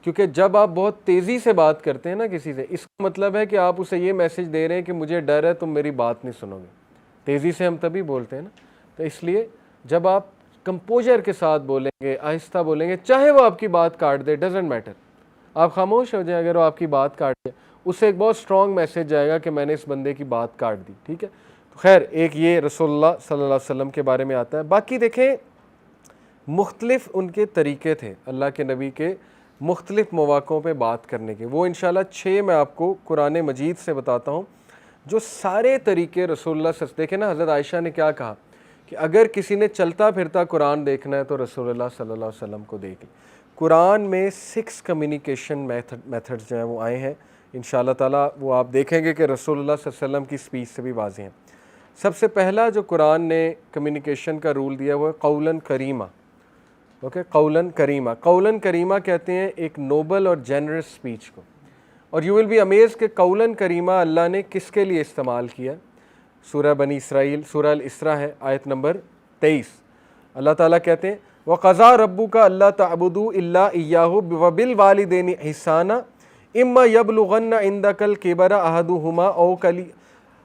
क्योंकि जब आप बहुत तेज़ी से बात करते हैं ना किसी से, इसका मतलब है कि आप उसे ये मैसेज दे रहे हैं कि मुझे डर है तुम मेरी बात नहीं सुनोगे। तेज़ी से हम तभी बोलते हैं ना। तो इसलिए जब आप कंपोजर के साथ बोलेंगे, आहिस्ता बोलेंगे, चाहे वो आपकी बात काट दे, डजेंट मैटर, आप खामोश हो जाए अगर वो आपकी बात काट दे, उससे एक बहुत स्ट्रॉन्ग मैसेज जाएगा कि मैंने इस बंदे की बात काट दी। ठीक है, तो खैर एक ये रसूलुल्लाह सल्लल्लाहु अलैहि वसल्लम के बारे में आता है। बाकी देखें, मुख्तलिफ उनके तरीके थे अल्लाह के नबी के मुख्तलिफ मौक़ों पे बात करने के। वो इंशाल्लाह 6 मैं आपको कुरान मजीद से बताता हूँ जो सारे तरीके रसूलुल्लाह देखें ना, हज़रत आयशा ने क्या कहा कि अगर किसी ने चलता फिरता कुरान देखना है तो रसूलुल्लाह सल्लल्लाहु अलैहि वसल्लम को देख। कुरान में 6 कम्युनिकेशन मेथड्स जो हैं वो आए हैं। इंशाअल्लाह ताला वो आप देखेंगे कि रसूलुल्लाह सल्लल्लाहु अलैहि वसल्लम की स्पीच से भी वाज़ेह हैं। सबसे पहला जो कुरान ने कम्युनिकेशन का रूल दिया वो है कौलन करीमा। ओके, कौलन करीमा, कौलन करीमा कहते हैं एक नोबल और जेनरस स्पीच को। और यू विल बी अमेज कि कौलन करीमा अल्लाह ने किसके लिए इस्तेमाल किया। सूरह बनी इसराइल, सूरह अल इसरा है, आयत नंबर 23। अल्लाह ताला कहते हैं वक़ज़ा रब्बुका अल्ला तअबुदू इल्ला इय्याहु व बिल वालिदैनि इहसाना इम्मा यबलुगन्ना इंदकल किबरा अहदुहुमा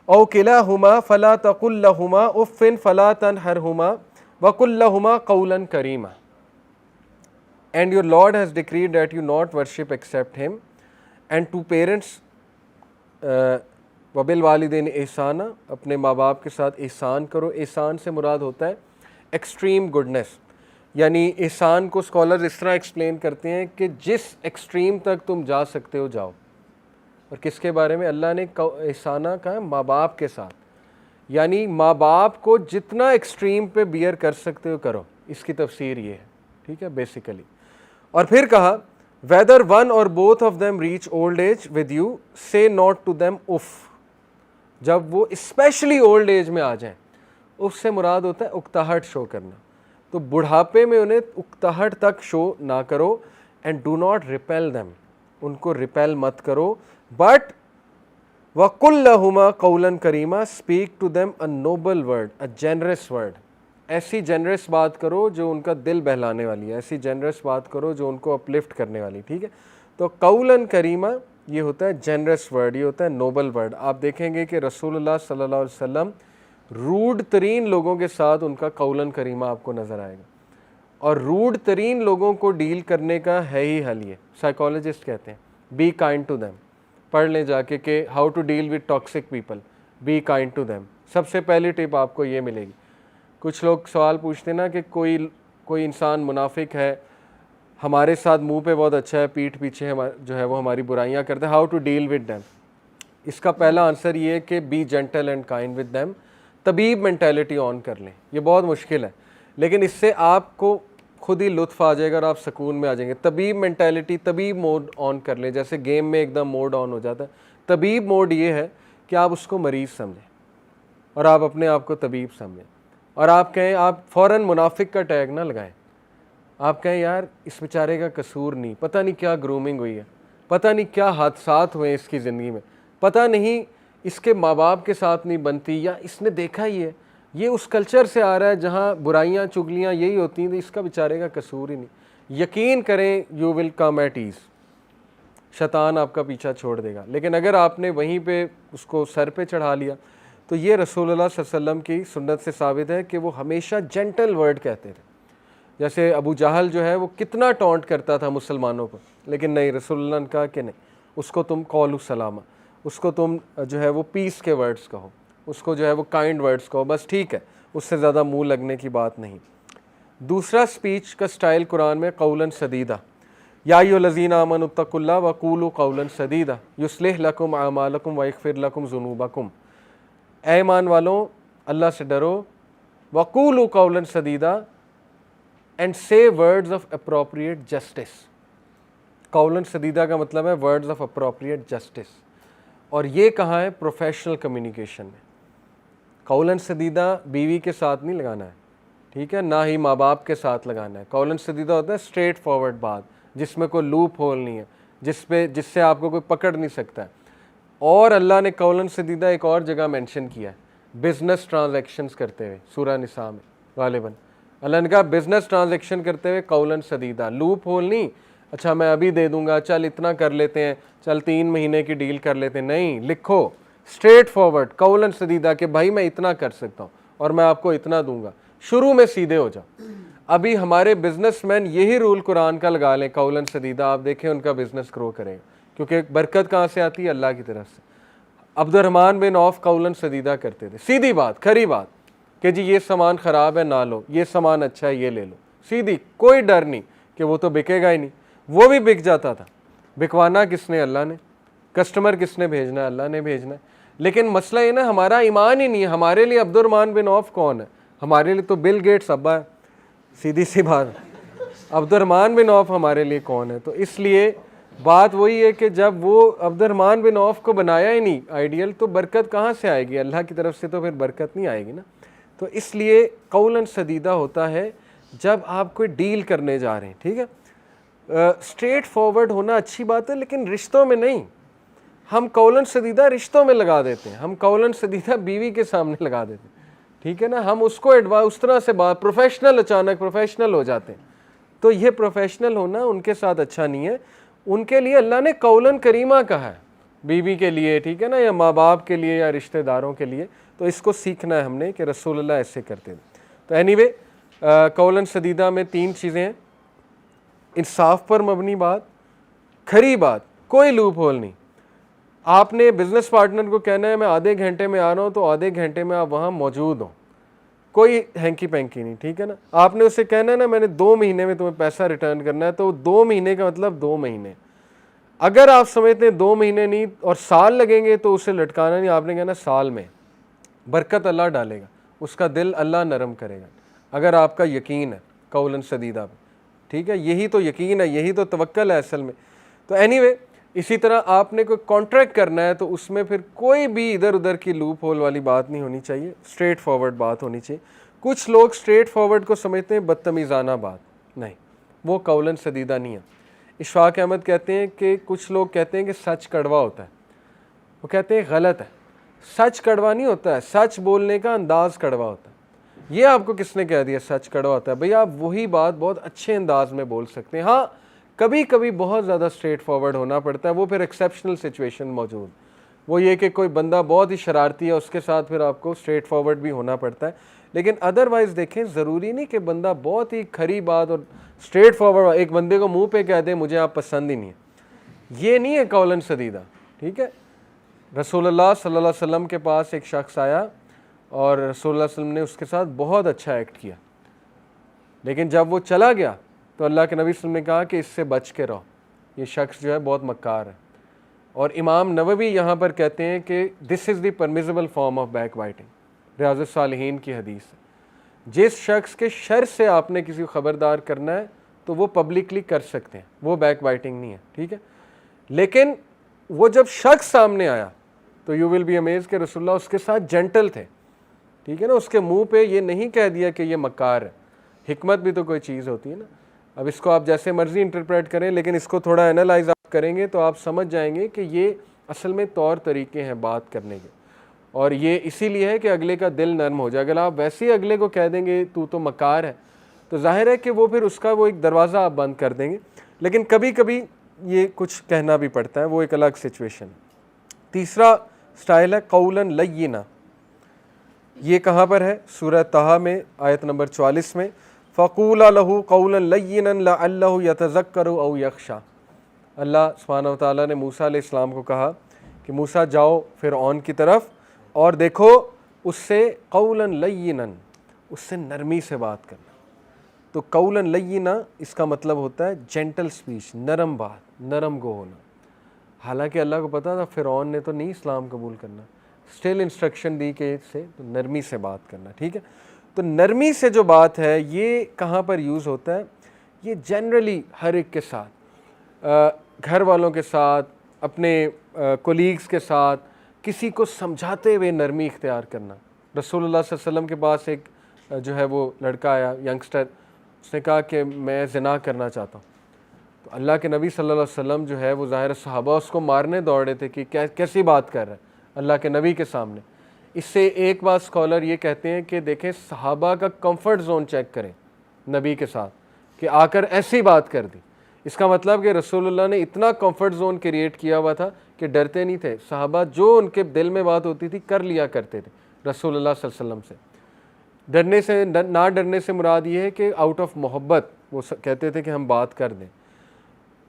औ किलाहुमा फला तकुल लहुमा उफ़्फ़िन फला तनहरहुमा व कुल लहुमा कौलन करीमा। And your Lord has decreed that you not worship except Him, and to parents वबिल वालिदैन एहसाना, अपने माँ बाप के साथ एहसान करो। एहसान से मुराद होता है एक्सट्रीम गुडनेस, यानी एहसान को स्कॉलर इस तरह एक्सप्लेन करते हैं कि जिस एक्सट्रीम तक तुम जा सकते हो जाओ। और किसके बारे में अल्लाह ने एहसाना कहा है? माँ बाप के साथ, यानी माँ बाप को जितना एक्सट्रीम पे बियर कर सकते हो करो। इसकी तफसीर ये है, ठीक है, बेसिकली। और फिर कहा वेदर वन और both of them reach old age with you से नॉट टू देम उफ। जब वो स्पेशली ओल्ड एज में आ जाएं, उफ से मुराद होता है उकताहट शो करना। तो बुढ़ापे में उन्हें उकताहट तक शो ना करो। And do not repel them, उनको रिपेल मत करो। बट वकुल लहुमा कौलन करीमा, speak to them a noble word, a generous word. ऐसी जेनरस बात करो जो उनका दिल बहलाने वाली है, ऐसी जेनरस बात करो जो उनको अपलिफ्ट करने वाली। ठीक है, तो कौलन करीमा ये होता है जेनरस वर्ड, ये होता है नोबल वर्ड। आप देखेंगे कि रसूलुल्लाह सल्लल्लाहु अलैहि वसल्लम रूड तरीन लोगों के साथ उनका कौलन करीमा आपको नज़र आएगा। और रूड तरीन लोगों को डील करने का है ही हल ये। साइकोलॉजिस्ट कहते हैं बी काइंड टू देम। पढ़ लें जाके कि how to deal with toxic people, be kind to them. सबसे पहली टिप आपको ये मिलेगी। कुछ लोग सवाल पूछते ना कि कोई इंसान मुनाफिक है, हमारे साथ मुंह पे बहुत अच्छा है, पीठ पीछे जो है वो हमारी बुराइयां करते हैं, how to deal with them. इसका पहला आंसर ये है कि be gentle and kind with them. तबीब मेंटालिटी ऑन कर लें। ये बहुत मुश्किल है, लेकिन इससे आपको खुद ही लुत्फ आ जाएगा और आप सुकून में आ जाएंगे। तबीब मेंटालिटी, तबीब मोड ऑन कर लें। जैसे गेम में एकदम मोड ऑन हो जाता है, तबीब मोड ये है कि आप उसको मरीज़ समझें और आप अपने आप को तबीब समझें। और आप कहें, आप फ़ौरन मुनाफिक का टैग ना लगाएं। आप कहें यार इस बेचारे का कसूर नहीं, पता नहीं क्या ग्रूमिंग हुई है, पता नहीं क्या हादसात हुए इसकी ज़िंदगी में, पता नहीं इसके माँ बाप के साथ नहीं बनती, या इसने देखा ही है ये उस कल्चर से आ रहा है जहाँ बुराइयाँ चुगलियाँ यही होती हैं, तो इसका बेचारे का कसूर ही नहीं। यकीन करें you will come at ease, शैतान आपका पीछा छोड़ देगा। लेकिन अगर आपने वहीं पे उसको सर पे चढ़ा लिया, तो ये रसूलुल्लाह सल्लल्लाहु अलैहि वसल्लम की सुन्नत से साबित है कि वो हमेशा जेंटल वर्ड कहते थे। जैसे अबू जहल जो है वो कितना टॉन्ट करता था मुसलमानों पर, लेकिन नहीं, रसूलुल्लाह ने कहा कि नहीं, उसको तुम कौलु सलामा, उसको तुम जो है वो पीस के वर्ड्स कहो, उसको जो है वो काइंड वर्ड्स कहो, बस ठीक है, उससे ज़्यादा मुँह लगने की बात नहीं। दूसरा स्पीच का स्टाइल कुरान में कौलन सदीदा, या अय्युहल्लज़ीना आमनु इत्तक़ुल्लाह व क़ूलू कौलन सदीदा युस्लिह लकुम अमालकुम व यग़फ़िर लकुम ज़ुनूबकुम। ऐ ईमान वालों, अल्लाह से डरो, वक़ूलू कौलन सदीदा, एंड से वर्ड्स ऑफ अप्रोप्रिएट जस्टिस। कौलन सदीदा का मतलब है वर्ड्स ऑफ अप्रोप्रिएट जस्टिस। और ये कहाँ है? प्रोफेशनल कम्युनिकेशन में। कौलन सदीदा बीवी के साथ नहीं लगाना है, ठीक है, ना ही माँ बाप के साथ लगाना है। कौलन सदीदा होता है स्ट्रेट फॉरवर्ड बात, जिसमें कोई लूप होल नहीं है, जिससे आपको कोई पकड़ नहीं सकता है। और अल्लाह ने कौलन सदीदा एक और जगह मेंशन किया है, बिजनेस ट्रांजैक्शंस करते हुए, सूरह निसा में गालिबन अल्लाह ने कहा बिजनेस ट्रांजैक्शन करते हुए कौलन सदीदा, लूप होल नहीं। अच्छा मैं अभी दे दूंगा, चल इतना कर लेते हैं, चल 3 महीने की डील कर लेते हैं। नहीं, लिखो स्ट्रेट फॉरवर्ड कौलन सदीदा कि भाई मैं इतना कर सकता हूँ और मैं आपको इतना दूंगा। शुरू में सीधे हो जाओ। अभी हमारे बिजनेसमैन यही रूल कुरान का लगा लें कौलन सदीदा, आप देखें उनका बिजनेस ग्रो करेगा, क्योंकि बरकत कहाँ से आती है? अल्लाह की तरफ से। अब्दुर्रहमान बिन औफ कौलन सदीदा करते थे, सीधी बात, खरी बात कि जी ये सामान ख़राब है ना लो, ये सामान अच्छा है ये ले लो, सीधी, कोई डर नहीं कि वो तो बिकेगा ही नहीं। वो भी बिक जाता था। बिकवाना किसने? अल्लाह ने। कस्टमर किसने भेजना है? अल्लाह ने भेजना है। लेकिन मसला ये ना, हमारा ईमान ही नहीं है। हमारे लिए अब्दुर्रहमान बिन औफ कौन है? हमारे लिए तो बिल गेट्स अब्बा है, सीधी सी बात। अब्दुर्रहमान बिन औफ हमारे लिए कौन है? तो इसलिए बात वही है कि जब वो अब्दुर्रहमान बिन औफ को बनाया ही नहीं आइडियल, तो बरकत कहाँ से आएगी? अल्लाह की तरफ से तो फिर बरकत नहीं आएगी ना। तो इसलिए कौलन सदीदा होता है जब आप कोई डील करने जा रहे हैं, ठीक है। स्ट्रेट फॉरवर्ड होना अच्छी बात है, लेकिन रिश्तों में नहीं। हम कौलन सदीदा रिश्तों में लगा देते हैं, हम कौलन सदीदा बीवी के सामने लगा देते हैं, ठीक है ना। हम उसको एडवाइस उस तरह से बात, प्रोफेशनल, अचानक प्रोफेशनल हो जाते हैं। तो ये प्रोफेशनल होना उनके साथ अच्छा नहीं है। उनके लिए अल्लाह ने कौलन करीमा कहा है, बीवी के लिए, ठीक है ना, या माँ बाप के लिए या रिश्तेदारों के लिए। तो इसको सीखना है हमने कि रसूलुल्लाह ऐसे करते थे। तो एनीवे कौलन सदीदा में 3 चीज़ें हैं। इंसाफ पर मबनी बात, खरी बात, कोई लूप होल नहीं। आपने बिजनेस पार्टनर को कहना है मैं आधे घंटे में आ रहा हूँ, तो आधे घंटे में आप वहाँ मौजूद हो, कोई हैंकी पैंकी नहीं, ठीक है ना। आपने उसे कहना है ना मैंने 2 महीने में तुम्हें पैसा रिटर्न करना है, तो 2 महीने का मतलब 2 महीने। अगर आप समझते हैं 2 महीने नहीं और साल लगेंगे, तो उसे लटकाना नहीं, आपने कहना साल में। बरकत अल्लाह डालेगा, उसका दिल अल्लाह नरम करेगा, अगर आपका यकीन है कौलन सदीदा पे, ठीक है। यही तो यकीन है, यही तो तवक्कल है असल में। तो एनीवे इसी तरह आपने कोई कॉन्ट्रैक्ट करना है, तो उसमें फिर कोई भी इधर उधर की लूप होल वाली बात नहीं होनी चाहिए, स्ट्रेट फॉरवर्ड बात होनी चाहिए। कुछ लोग स्ट्रेट फॉरवर्ड को समझते हैं बदतमीज़ाना बात, नहीं, वो कौलन सदीदा नहीं है। इशफाक अहमद कहते हैं कि कुछ लोग कहते हैं कि सच कड़वा होता है, वो कहते हैं गलत है। सच कड़वा नहीं होता है, सच बोलने का अंदाज़ कड़वा होता है। ये आपको किसने कह दिया सच कड़वा होता है? भाई आप वही बात बहुत अच्छे अंदाज में बोल सकते हैं। हाँ, कभी कभी बहुत ज़्यादा स्ट्रेट फॉरवर्ड होना पड़ता है, वो फिर एक्सेप्शनल सिचुएशन मौजूद, वो ये कि कोई बंदा बहुत ही शरारती है, उसके साथ फिर आपको स्ट्रेट फॉरवर्ड भी होना पड़ता है। लेकिन अदरवाइज़ देखें, ज़रूरी नहीं कि बंदा बहुत ही खरी बात और स्ट्रेट फॉरवर्ड एक बंदे को मुंह पे कह दे मुझे आप पसंद ही नहीं है, ये नहीं है कौलन सदीदा, ठीक है। रसूलुल्लाह सल्लल्लाहु अलैहि वसल्लम के पास एक शख्स आया और रसूलुल्लाह सल्लल्लाहु अलैहि वसल्लम ने उसके साथ बहुत अच्छा एक्ट किया, लेकिन जब वो चला गया तो अल्लाह के नबी सल्लल्लाहु अलैहि वसल्लम ने कहा कि इससे बच के रहो, ये शख्स जो है बहुत मक्कार है। और इमाम नववी यहाँ पर कहते हैं कि this is the permissible form of backbiting, रियाज़ुस सालिहीन की हदीस है। जिस शख्स के शर से आपने किसी को ख़बरदार करना है तो वो पब्लिकली कर सकते हैं, वो बैक बाइटिंग नहीं है, ठीक है। लेकिन वो जब शख्स सामने आया तो यू विल बी अमेज कि रसूलुल्लाह उसके साथ जेंटल थे, ठीक है ना। उसके मुंह पे ये नहीं कह दिया कि ये मक्कार है। हिकमत भी तो कोई चीज़ होती है ना। अब इसको आप जैसे मर्जी इंटरप्रेट करें, लेकिन इसको थोड़ा एनालाइज आप करेंगे तो आप समझ जाएंगे कि ये असल में तौर तरीके हैं बात करने के, और ये इसीलिए है कि अगले का दिल नरम हो जाए। अगर आप वैसे ही अगले को कह देंगे तू तो मक्कार है, तो जाहिर है कि वो फिर उसका वो एक दरवाज़ा आप बंद कर देंगे। लेकिन कभी कभी ये कुछ कहना भी पड़ता है, वो एक अलग सिचुएशन। तीसरा स्टाइल है कौलन लय्यिना। ये कहाँ पर है? सूरह तहा में आयत नंबर 44 में, फ़क़ूला लहू कौलन लय्यिनन लअल्लहु यतज़क्करु औ यख़शा। अल्लाह सुब्हानहु व तआला ने मूसा अलैहिस्सलाम को कहा कि मूसा जाओ फ़िरऔन की तरफ और देखो उससे कौलन लय्यिनन, उससे नरमी से बात करना। तो कौलन लय्यिना इसका मतलब होता है जेंटल स्पीच, नरम बात, नरम गो होना। हालांकि अल्लाह को पता था फ़िरऔन ने तो नहीं इस्लाम कबूल करना, स्टिल इंस्ट्रक्शन दी कि इससे तो नरमी से बात करना, ठीक है। तो नरमी से जो बात है ये कहाँ पर यूज़ होता है? ये जनरली हर एक के साथ, घर वालों के साथ, अपने कोलीग्स के साथ, किसी को समझाते हुए नरमी इख्तियार करना। रसूलुल्लाह सल्लल्लाहु अलैहि वसल्लम के पास एक जो है वो लड़का आया, यंगस्टर, उसने कहा कि मैं ज़िना करना चाहता हूँ। तो अल्लाह के नबी सल्लल्लाहु अलैहि वसल्लम जो है वो ज़ाहिर सहाबा उसको मारने दौड़े थे कि कैसी बात कर रहा है अल्लाह के नबी के सामने। इससे एक बात स्कॉलर ये कहते हैं कि देखें सहाबा का कंफर्ट जोन चेक करें नबी के साथ कि आकर ऐसी बात कर दी। इसका मतलब कि रसूलुल्लाह ने इतना कंफर्ट जोन क्रिएट किया हुआ था कि डरते नहीं थे। सहाबा जो उनके दिल में बात होती थी कर लिया करते थे रसूलुल्लाह सल्लल्लाहु अलैहि वसल्लम से। डरने से ना डरने से मुराद ये है कि आउट ऑफ मोहब्बत वो कहते थे कि हम बात कर दें।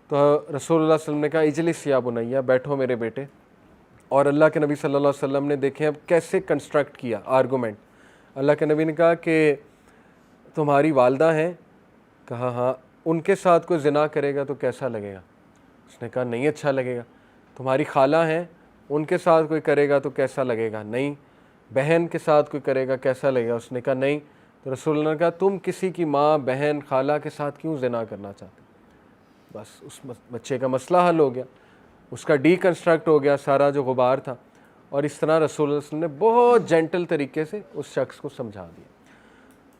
तो रसूलुल्लाह सल्लल्लाहु अलैहि वसल्लम ने कहा इजलिस या बुनैया, बैठो मेरे बेटे। और अल्लाह के नबी सल्लल्लाहु अलैहि वसल्लम ने देखें अब कैसे कंस्ट्रक्ट किया आर्गूमेंट। अल्लाह के नबी ने कहा कि तुम्हारी वालदा हैं? कहा हाँ। उनके साथ कोई ज़िना करेगा तो कैसा लगेगा? उसने कहा नहीं अच्छा लगेगा। तुम्हारी खाला हैं? उनके साथ कोई करेगा तो कैसा लगेगा? नहीं। बहन के साथ कोई करेगा कैसा लगेगा? उसने कहा नहीं। तो रसूलुल्लाह ने कहा तुम किसी की माँ, बहन, खाला के साथ क्यों ज़िना करना चाहते? बस उस बच्चे का मसला हल हो गया, उसका डीकंस्ट्रक्ट हो गया सारा जो गुबार था। और इस तरह रसूलुल्लाह ने बहुत जेंटल तरीके से उस शख्स को समझा दिया।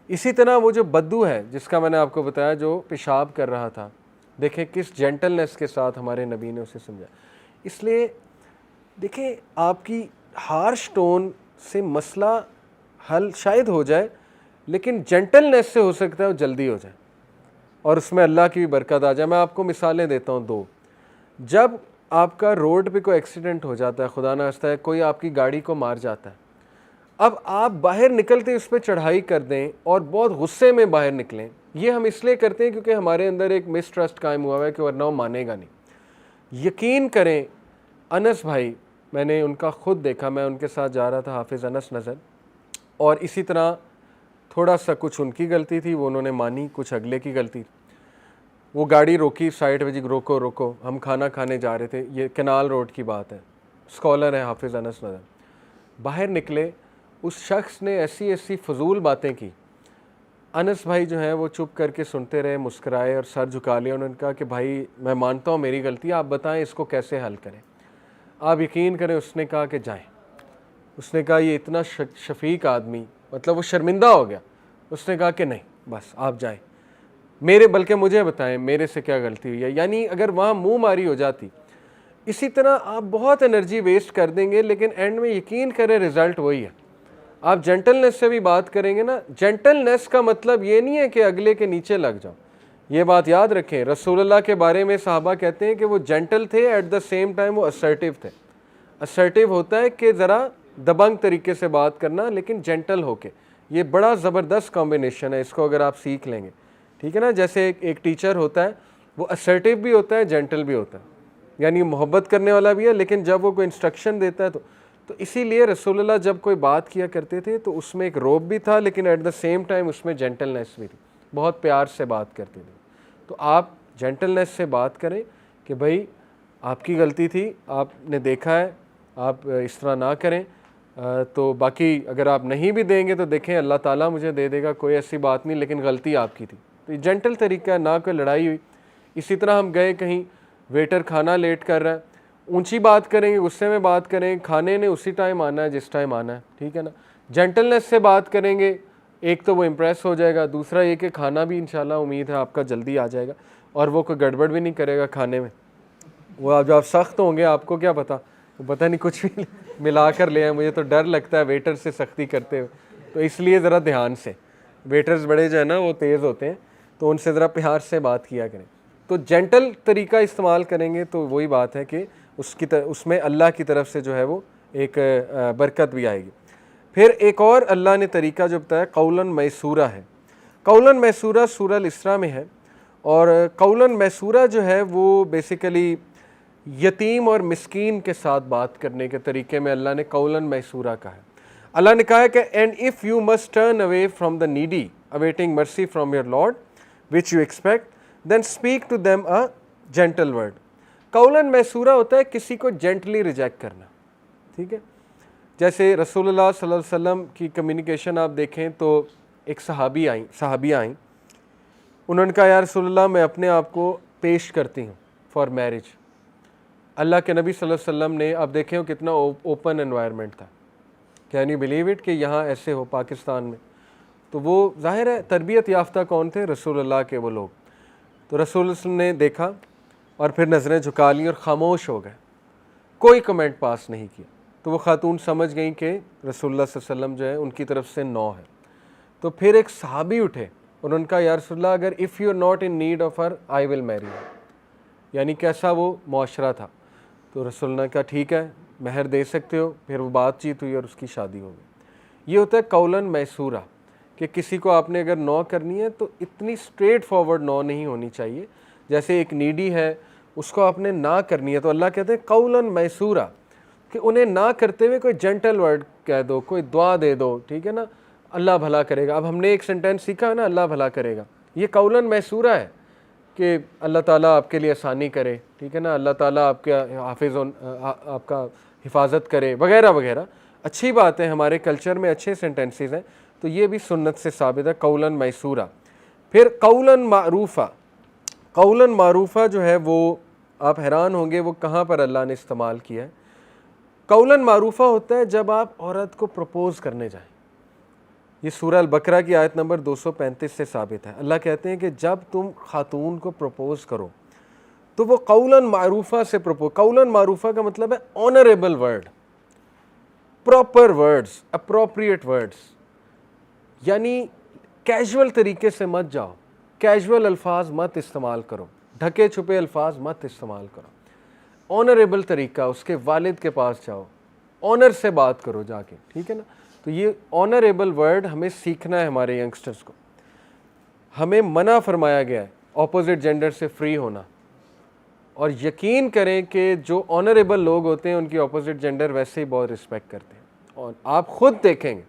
इसी तरह वो जो बद्दू है जिसका मैंने आपको बताया, जो पेशाब कर रहा था, देखें किस जेंटलनेस के साथ हमारे नबी ने उसे समझा। इसलिए देखें आपकी हार्श टोन से मसला हल शायद हो जाए, लेकिन जेंटलनेस से हो सकता है वो जल्दी हो जाए और उसमें अल्लाह की भी बरकत आ जाए। मैं आपको मिसालें देता हूँ दो। जब आपका रोड पे कोई एक्सीडेंट हो जाता है, खुदा ना खास्ता है कोई आपकी गाड़ी को मार जाता है, अब आप बाहर निकलते उस पर चढ़ाई कर दें और बहुत गुस्से में बाहर निकलें, ये हम इसलिए करते हैं क्योंकि हमारे अंदर एक मिसट्रस्ट कायम हुआ है कि वरना वो मानेगा नहीं। यकीन करें अनस भाई, मैंने उनका ख़ुद देखा, मैं उनके साथ जा रहा था, हाफिज़ अनस नज़र, और इसी तरह थोड़ा सा कुछ उनकी गलती थी, वो उन्होंने मानी, कुछ अगले की गलती। वो गाड़ी रोकी, साइड पे जी रोको रोको, हम खाना खाने जा रहे थे, ये कनाल रोड की बात है, स्कॉलर है हाफिज़ अनस नज़र। बाहर निकले, उस शख्स ने ऐसी ऐसी फजूल बातें की। अनस भाई जो हैं वो चुप करके सुनते रहे, मुस्कराए और सर झुका लिया। उन्होंने कहा कि भाई मैं मानता हूँ मेरी गलती है, आप बताएं इसको कैसे हल करें। आप यकीन करें उसने कहा कि जाएं। उसने कहा ये इतना शफीक आदमी, मतलब वो शर्मिंदा हो गया। उसने कहा कि नहीं बस आप जाएं, मेरे बल्कि मुझे बताएं मेरे से क्या गलती हुई है। यानी अगर वहाँ मुँह मारी हो जाती, इसी तरह आप बहुत एनर्जी वेस्ट कर देंगे, लेकिन एंड में यकीन करें रिज़ल्ट वही है। आप जेंटलनेस से भी बात करेंगे ना, जेंटलनेस का मतलब ये नहीं है कि अगले के नीचे लग जाओ। ये बात याद रखें, रसूलुल्लाह के बारे में साहबा कहते हैं कि वो जेंटल थे, एट द सेम टाइम वो असर्टिव थे। असर्टिव होता है कि ज़रा दबंग तरीके से बात करना, लेकिन जेंटल होके। ये बड़ा ज़बरदस्त कॉम्बिनेशन है, इसको अगर आप सीख लेंगे, ठीक है ना। जैसे एक टीचर होता है, वो असर्टिव भी होता है, जेंटल भी होता है, यानी मोहब्बत करने वाला भी है, लेकिन जब वो कोई इंस्ट्रक्शन देता है तो इसीलिए रसूलुल्लाह जब कोई बात किया करते थे तो उसमें एक रोब भी था, लेकिन एट द सेम टाइम उसमें जेंटलनेस भी थी, बहुत प्यार से बात करते थे। तो आप जेंटलनेस से बात करें कि भाई आपकी गलती थी, आपने देखा है, आप इस तरह ना करें। तो बाकी अगर आप नहीं भी देंगे तो देखें अल्लाह ताला मुझे दे देगा, कोई ऐसी बात नहीं, लेकिन गलती आपकी थी। तो ये जेंटल तरीका है, ना कोई लड़ाई हुई। इसी तरह हम गए कहीं, वेटर खाना लेट कर रहा है, ऊंची बात करेंगे, गुस्से में बात करें, खाने ने उसी टाइम आना है जिस टाइम आना है, ठीक है ना। जेंटलनेस से बात करेंगे, एक तो वो इम्प्रेस हो जाएगा, दूसरा ये कि खाना भी इंशाल्लाह उम्मीद है आपका जल्दी आ जाएगा और वो कोई गड़बड़ भी नहीं करेगा खाने में। वो आप जब सख्त होंगे आपको क्या पता, वो पता नहीं कुछ भी मिला कर ले आए। मुझे तो डर लगता है वेटर से सख्ती करते हुए, तो इसलिए ज़रा ध्यान से, वेटर्स बड़े जो है ना वो तेज़ होते हैं, तो उनसे ज़रा प्यार से बात किया करें। तो जेंटल तरीका इस्तेमाल करेंगे तो वही बात है कि उसमें अल्लाह की तरफ से जो है वो एक बरकत भी आएगी। फिर एक और अल्लाह ने तरीका जो बताया कौलन मैसूरा है। कौलन मैसूरा सूरह अल-इसरा में है, और कौलन मैसूरा जो है वो बेसिकली यतीम और मिस्कीन के साथ बात करने के तरीके में अल्लाह ने कौलन मैसूरा कहा है। अल्लाह ने कहा है कि and if you must turn away from the needy awaiting mercy from your Lord which you expect then speak to them a gentle word. कौलन मैसूरा होता है किसी को जेंटली रिजेक्ट करना, ठीक है। जैसे रसूलुल्लाह सल्लल्लाहु अलैहि वसल्लम की कम्युनिकेशन आप देखें तो एक सहाबिया आई, उन्होंने कहा या रसूलुल्लाह मैं अपने आप को पेश करती हूँ फॉर मैरिज। अल्लाह के नबी सल्लल्लाहु अलैहि वसल्लम ने, अब देखें कितना ओपन एनवायरनमेंट था, कैन यू बिलीव इट कि यहाँ ऐसे हो पाकिस्तान में। तो वो जाहिर है तरबियत याफ्ता कौन थे, रसूलुल्लाह के वो लोग। तो रसूलुल्लाह ने देखा और फिर नज़रें झुका ली और ख़ामोश हो गए, कोई कमेंट पास नहीं किया। तो वो खातून समझ गई कि रसूलुल्लाह सल्लल्लाहु अलैहि वसल्लम जो है उनकी तरफ से नो है। तो फिर एक सहाबी उठे, उन्होंने कहा या रसूलुल्लाह अगर if you are not in need of her I will marry. यानी कैसा वो मुआशरा था। तो रसूल ने कहा ठीक है, महर दे सकते हो। फिर वो बातचीत हुई और उसकी शादी हो गई। ये होता है कौलन मैसूरा, कि किसी को आपने अगर नो करनी है तो इतनी स्ट्रेट फॉरवर्ड नो नहीं होनी चाहिए। जैसे एक नीडी है, उसको आपने ना करनी है तो अल्लाह कहते हैं कौलन मैसूरा, कि उन्हें ना करते हुए कोई जेंटल वर्ड कह दो, कोई दुआ दे दो, ठीक है ना, अल्लाह भला करेगा। अब हमने एक सेंटेंस सीखा है ना, अल्लाह भला करेगा, ये कौलन मैसूरा है कि अल्लाह ताला आपके लिए आसानी करे, ठीक है ना, अल्लाह ताला आपके हाफिज़ आपका हिफाजत करे वगैरह वगैरह। अच्छी बात है, हमारे कल्चर में अच्छे सेंटेंसेस हैं, तो ये भी सुन्नत से साबित है, कौलन मैसूरा। फिर कौलन मारूफ़ा, कौलन मारूफ़ा जो है वो आप हैरान होंगे वो कहाँ पर अल्लाह ने इस्तेमाल किया है। कौलन मारूफ़ा होता है जब आप औरत को प्रपोज़ करने जाएं। ये सूरह अल-बकरा की आयत नंबर 235 से साबित है। अल्लाह कहते हैं कि जब तुम खातून को प्रपोज़ करो तो वो कौलन मारूफ़ा से प्रपोज। कौलन मारूफ़ा का मतलब है honourable word, proper words, appropriate words, यानी कैजुअल तरीके से मत जाओ, कैजुअल अल्फाज मत इस्तेमाल करो, ढके छुपे अल्फाज मत इस्तेमाल करो। ऑनरेबल तरीका, उसके वालिद के पास जाओ, ऑनर से बात करो जाके, ठीक है ना। तो ये ऑनरेबल वर्ड हमें सीखना है हमारे यंगस्टर्स को। हमें मना फरमाया गया है ऑपोजिट जेंडर से फ्री होना, और यकीन करें कि जो ऑनरेबल लोग होते हैं उनकी ऑपोजिट जेंडर वैसे ही बहुत रिस्पेक्ट करते हैं। और आप खुद देखेंगे,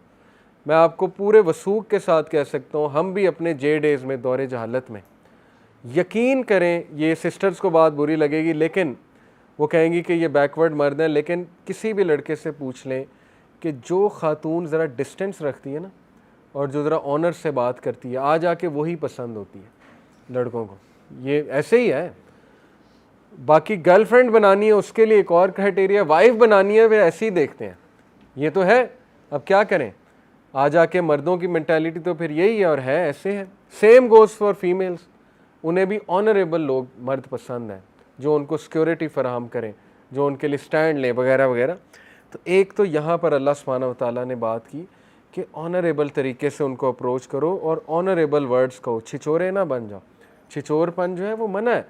मैं आपको पूरे वसूख के साथ कह सकता हूँ, हम भी अपने जे डेज़ में दौरे जहालत में, यकीन करें, ये सिस्टर्स को बात बुरी लगेगी लेकिन वो कहेंगी कि ये बैकवर्ड मर्द हैं, लेकिन किसी भी लड़के से पूछ लें कि जो खातून ज़रा डिस्टेंस रखती है ना और जो ज़रा ऑनर से बात करती है, आ जाके वही पसंद होती है लड़कों को। ये ऐसे ही है। बाकी गर्लफ्रेंड बनानी है उसके लिए एक और क्राइटेरिया, वाइफ बनानी है वे ऐसे ही देखते हैं। ये तो है, अब क्या करें, आ जाके मर्दों की मेंटालिटी तो फिर यही है और है, ऐसे है। सेम गोज़ फॉर फीमेल्स, उन्हें भी ऑनरेबल लोग मर्द पसंद हैं जो उनको सिक्योरिटी फराहम करें, जो उनके लिए स्टैंड लें वगैरह वगैरह। तो एक तो यहाँ पर अल्लाह सुब्हानहू व तआला ने बात की कि ऑनरेबल तरीके से उनको अप्रोच करो और ऑनरेबल वर्ड्स कहो, छिछोरे ना बन जाओ। छिछोरपन जो है वो मना है।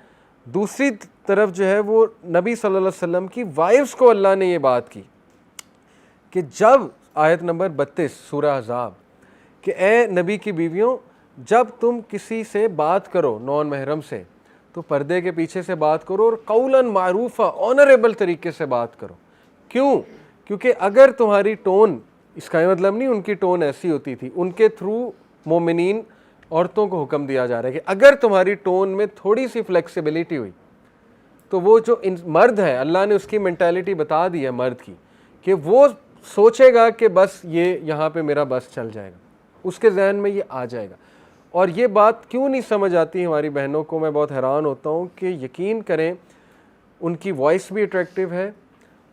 दूसरी तरफ जो है वो नबी सल्लल्लाहु अलैहि वसल्लम की वाइफ्स को अल्लाह ने ये बात की कि जब आयत नंबर 32 सूरह अहज़ाब, कि ए नबी की बीवियों, जब तुम किसी से बात करो नॉन महरम से तो पर्दे के पीछे से बात करो और कौलन मारूफ़ा, ऑनरेबल तरीके से बात करो। क्यों? क्योंकि अगर तुम्हारी टोन, इसका मतलब नहीं उनकी टोन ऐसी होती थी, उनके थ्रू मोमिनीन औरतों को हुक्म दिया जा रहा है कि अगर तुम्हारी टोन में थोड़ी सी फ्लेक्सिबिलिटी हुई तो वो जो मर्द है, अल्लाह ने उसकी मेंटालिटी बता दी है मर्द की, कि वो सोचेगा कि बस ये यहाँ पे मेरा बस चल जाएगा, उसके जहन में ये आ जाएगा। और ये बात क्यों नहीं समझ आती हमारी बहनों को, मैं बहुत हैरान होता हूँ कि यकीन करें उनकी वॉइस भी अट्रैक्टिव है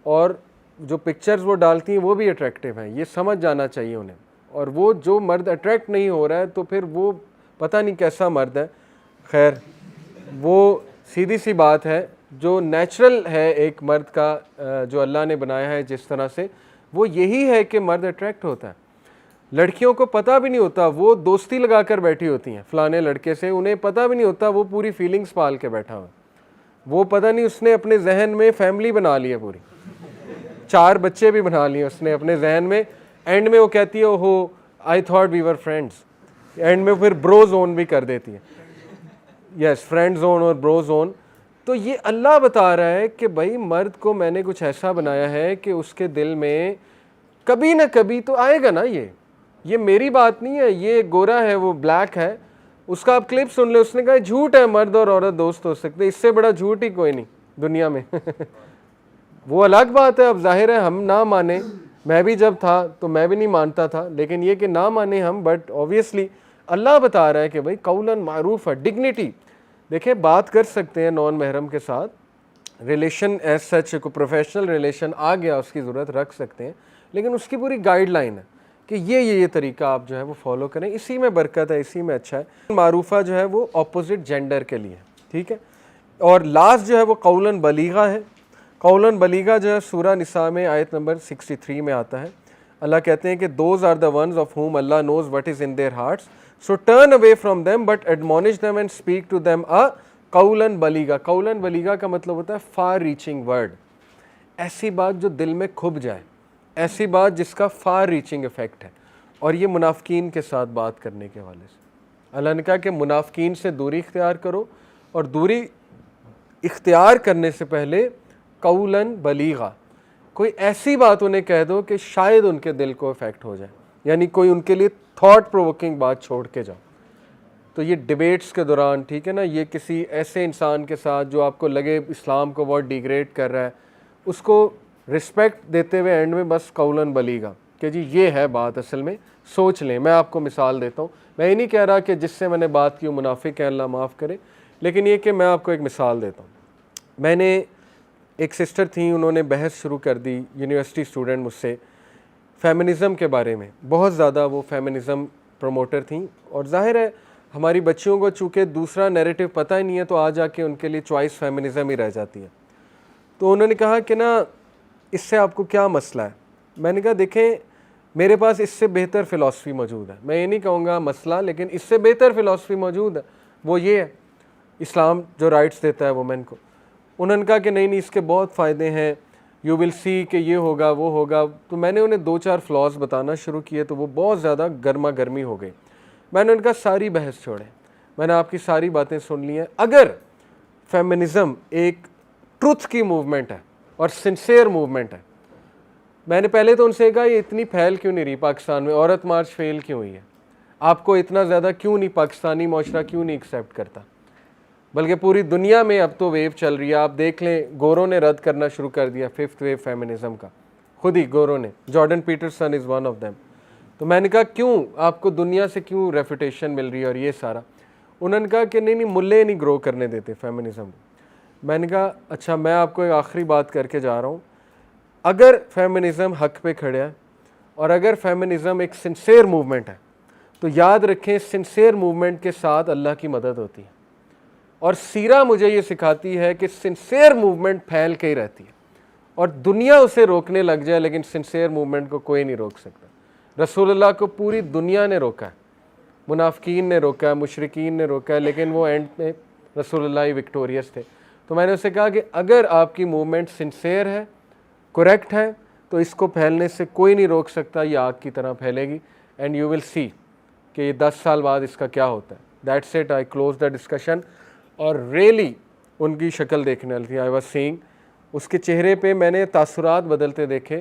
और जो पिक्चर्स वो डालती हैं वो भी अट्रैक्टिव हैं, ये समझ जाना चाहिए उन्हें। और वो जो मर्द अट्रैक्ट नहीं हो रहा है तो फिर वो पता नहीं कैसा मर्द है। खैर, वो सीधी सी बात है, जो नेचुरल है एक मर्द का, जो अल्लाह ने बनाया है जिस तरह से, वो यही है कि मर्द अट्रैक्ट होता है। लड़कियों को पता भी नहीं होता, वो दोस्ती लगा कर बैठी होती हैं फलाने लड़के से, उन्हें पता भी नहीं होता वो पूरी फीलिंग्स पाल के बैठा हुआ, वो पता नहीं उसने अपने जहन में फैमिली बना ली है, पूरी 4 बच्चे भी बना लिए उसने अपने जहन में। एंड में वो कहती है ओहो I thought we were friends, and में फिर ब्रो जोन भी कर देती है। यस, फ्रेंड जोन और ब्रो जोन। तो ये अल्लाह बता रहा है कि भाई मर्द को मैंने कुछ ऐसा बनाया है कि उसके दिल में कभी ना कभी तो आएगा ना, ये मेरी बात नहीं है, ये गोरा है वो ब्लैक है, उसका आप क्लिप सुन ले, उसने कहा झूठ है मर्द और औरत दोस्त हो सकते, इससे बड़ा झूठ ही कोई नहीं दुनिया में। वो अलग बात है, अब जाहिर है हम ना माने, मैं भी जब था तो मैं भी नहीं मानता था, लेकिन ये कि ना माने हम, बट ऑब्वियसली अल्लाह बता रहा है कि भाई कौलन मारूफ है, डिग्निटी। देखिए, बात कर सकते हैं नॉन महरम के साथ, रिलेशन एज सच को प्रोफेशनल रिलेशन आ गया उसकी ज़रूरत रख सकते हैं, लेकिन उसकी पूरी गाइडलाइन है कि ये तरीका आप जो है वो फॉलो करें, इसी में बरकत है, इसी में अच्छा है। मारूफा जो है वो अपोजिट जेंडर के लिए, ठीक है। और लास्ट जो है वो कौलन बलीगा है। कौलन बलीगा जो है सूरह निसा में आयत नंबर 63 में आता है। अल्लाह कहते हैं कि those are the ones of whom Allah knows what is in their hearts, so turn away from them but admonish them and speak to them a कौलन बलीगा, कौलन बलीगा का मतलब होता है फार रीचिंग वर्ड, ऐसी बात जो दिल में खुब जाए, ऐसी बात जिसका फार रीचिंग इफ़ेक्ट है। और ये मुनाफिकीन के साथ बात करने के हवाले से अल्लाह ने कहा कि मुनाफिकीन से दूरी इख्तियार करो, और दूरी इख्तियार करने से पहले कौलन बलीगा, कोई ऐसी बात उन्हें कह दो कि शायद उनके दिल को इफ़ेक्ट हो जाए, यानी कोई उनके लिए थॉट प्रोवोकिंग बात छोड़ के जाओ। तो ये डिबेट्स के दौरान, ठीक है ना, ये किसी ऐसे इंसान के साथ जो आपको लगे इस्लाम को बहुत डिग्रेड कर रहा है, उसको रिस्पेक्ट देते हुए एंड में बस कौलन बलीगा कि जी ये है बात, असल में सोच लें। मैं आपको मिसाल देता हूँ, मैं ये नहीं कह रहा कि जिससे मैंने बात की वो मुनाफिक है, अल्लाह माफ़ करे, लेकिन ये कि मैं आपको एक मिसाल देता हूँ। मैंने एक सिस्टर थी, उन्होंने बहस शुरू कर दी, यूनिवर्सिटी स्टूडेंट मुझसे, फेमिनिज़म के बारे में। बहुत ज़्यादा वो फेमिनिज़म प्रमोटर थी, और जाहिर है हमारी बच्चियों को चूँकि दूसरा नैरेटिव पता ही नहीं है, तो आ जाके उनके लिए चॉइस फेमिनिज़म ही रह जाती है। तो उन्होंने कहा कि ना इससे आपको क्या मसला है। मैंने कहा देखें, मेरे पास इससे बेहतर फ़िलासफ़ी मौजूद है, मैं ये नहीं कहूँगा मसला, लेकिन इससे बेहतर फ़िलासफ़ी मौजूद है, वो ये है इस्लाम जो राइट्स देता है वुमेन को। उन्होंने कहा कि नहीं इसके बहुत फ़ायदे हैं, यू विल सी कि ये होगा वो होगा। तो मैंने उन्हें 2-4 फ्लॉज बताना शुरू किए, तो वो बहुत ज़्यादा गर्मा गर्मी हो गई। मैंने उनका सारी बहस छोड़े, मैंने आपकी सारी बातें सुन ली हैं। अगर फेमिनिज़म एक ट्रुथ की मूवमेंट है और सिंसियर मूवमेंट है, मैंने पहले तो उनसे कहा ये इतनी फैल क्यों नहीं रही पाकिस्तान में, औरत मार्च फेल क्यों हुई है, आपको इतना ज़्यादा क्यों नहीं, पाकिस्तानी माशरा क्यों नहीं एक्सेप्ट करता, बल्कि पूरी दुनिया में अब तो वेव चल रही है। आप देख लें, गोरों ने रद्द करना शुरू कर दिया 5th वेव फेमिनिज़म का, खुद ही गोरों ने, Jordan Peterson is one of them. तो मैंने कहा क्यों, आपको दुनिया से क्यों रेफुटेशन मिल रही है और ये सारा। उन्होंने कहा कि नहीं मुल्ले नहीं ग्रो करने देते फेमिनिज़म को। मैंने कहा अच्छा, मैं आपको एक आखिरी बात करके जा रहा हूँ, अगर फेमिनिज़म हक पे खड़े है और अगर फेमिनिज़म एक सिंसियर मूवमेंट है, तो याद रखें सिंसियर मूवमेंट के साथ अल्लाह की मदद होती है। और सीरा मुझे ये सिखाती है कि सिंसियर मूवमेंट फैल के ही रहती है, और दुनिया उसे रोकने लग जाए लेकिन सिंसियर मूवमेंट को कोई नहीं रोक सकता। रसूलुल्लाह को पूरी दुनिया ने रोका है, मुनाफिकीन ने रोका है, मुशरिकीन ने रोका है, लेकिन वो एंड में रसूलुल्लाह ही विक्टोरियस थे। तो मैंने उसे कहा कि अगर आपकी मूवमेंट सिंसियर है, करेक्ट है, तो इसको फैलने से कोई नहीं रोक सकता, ये आग की तरह फैलेगी, एंड यू विल सी कि ये 10 साल बाद इसका क्या होता है। That's it, I close the discussion. और रियली उनकी शक्ल देखने वाली थी, आई वाज सीइंग, उसके चेहरे पे मैंने तासुरात बदलते देखे,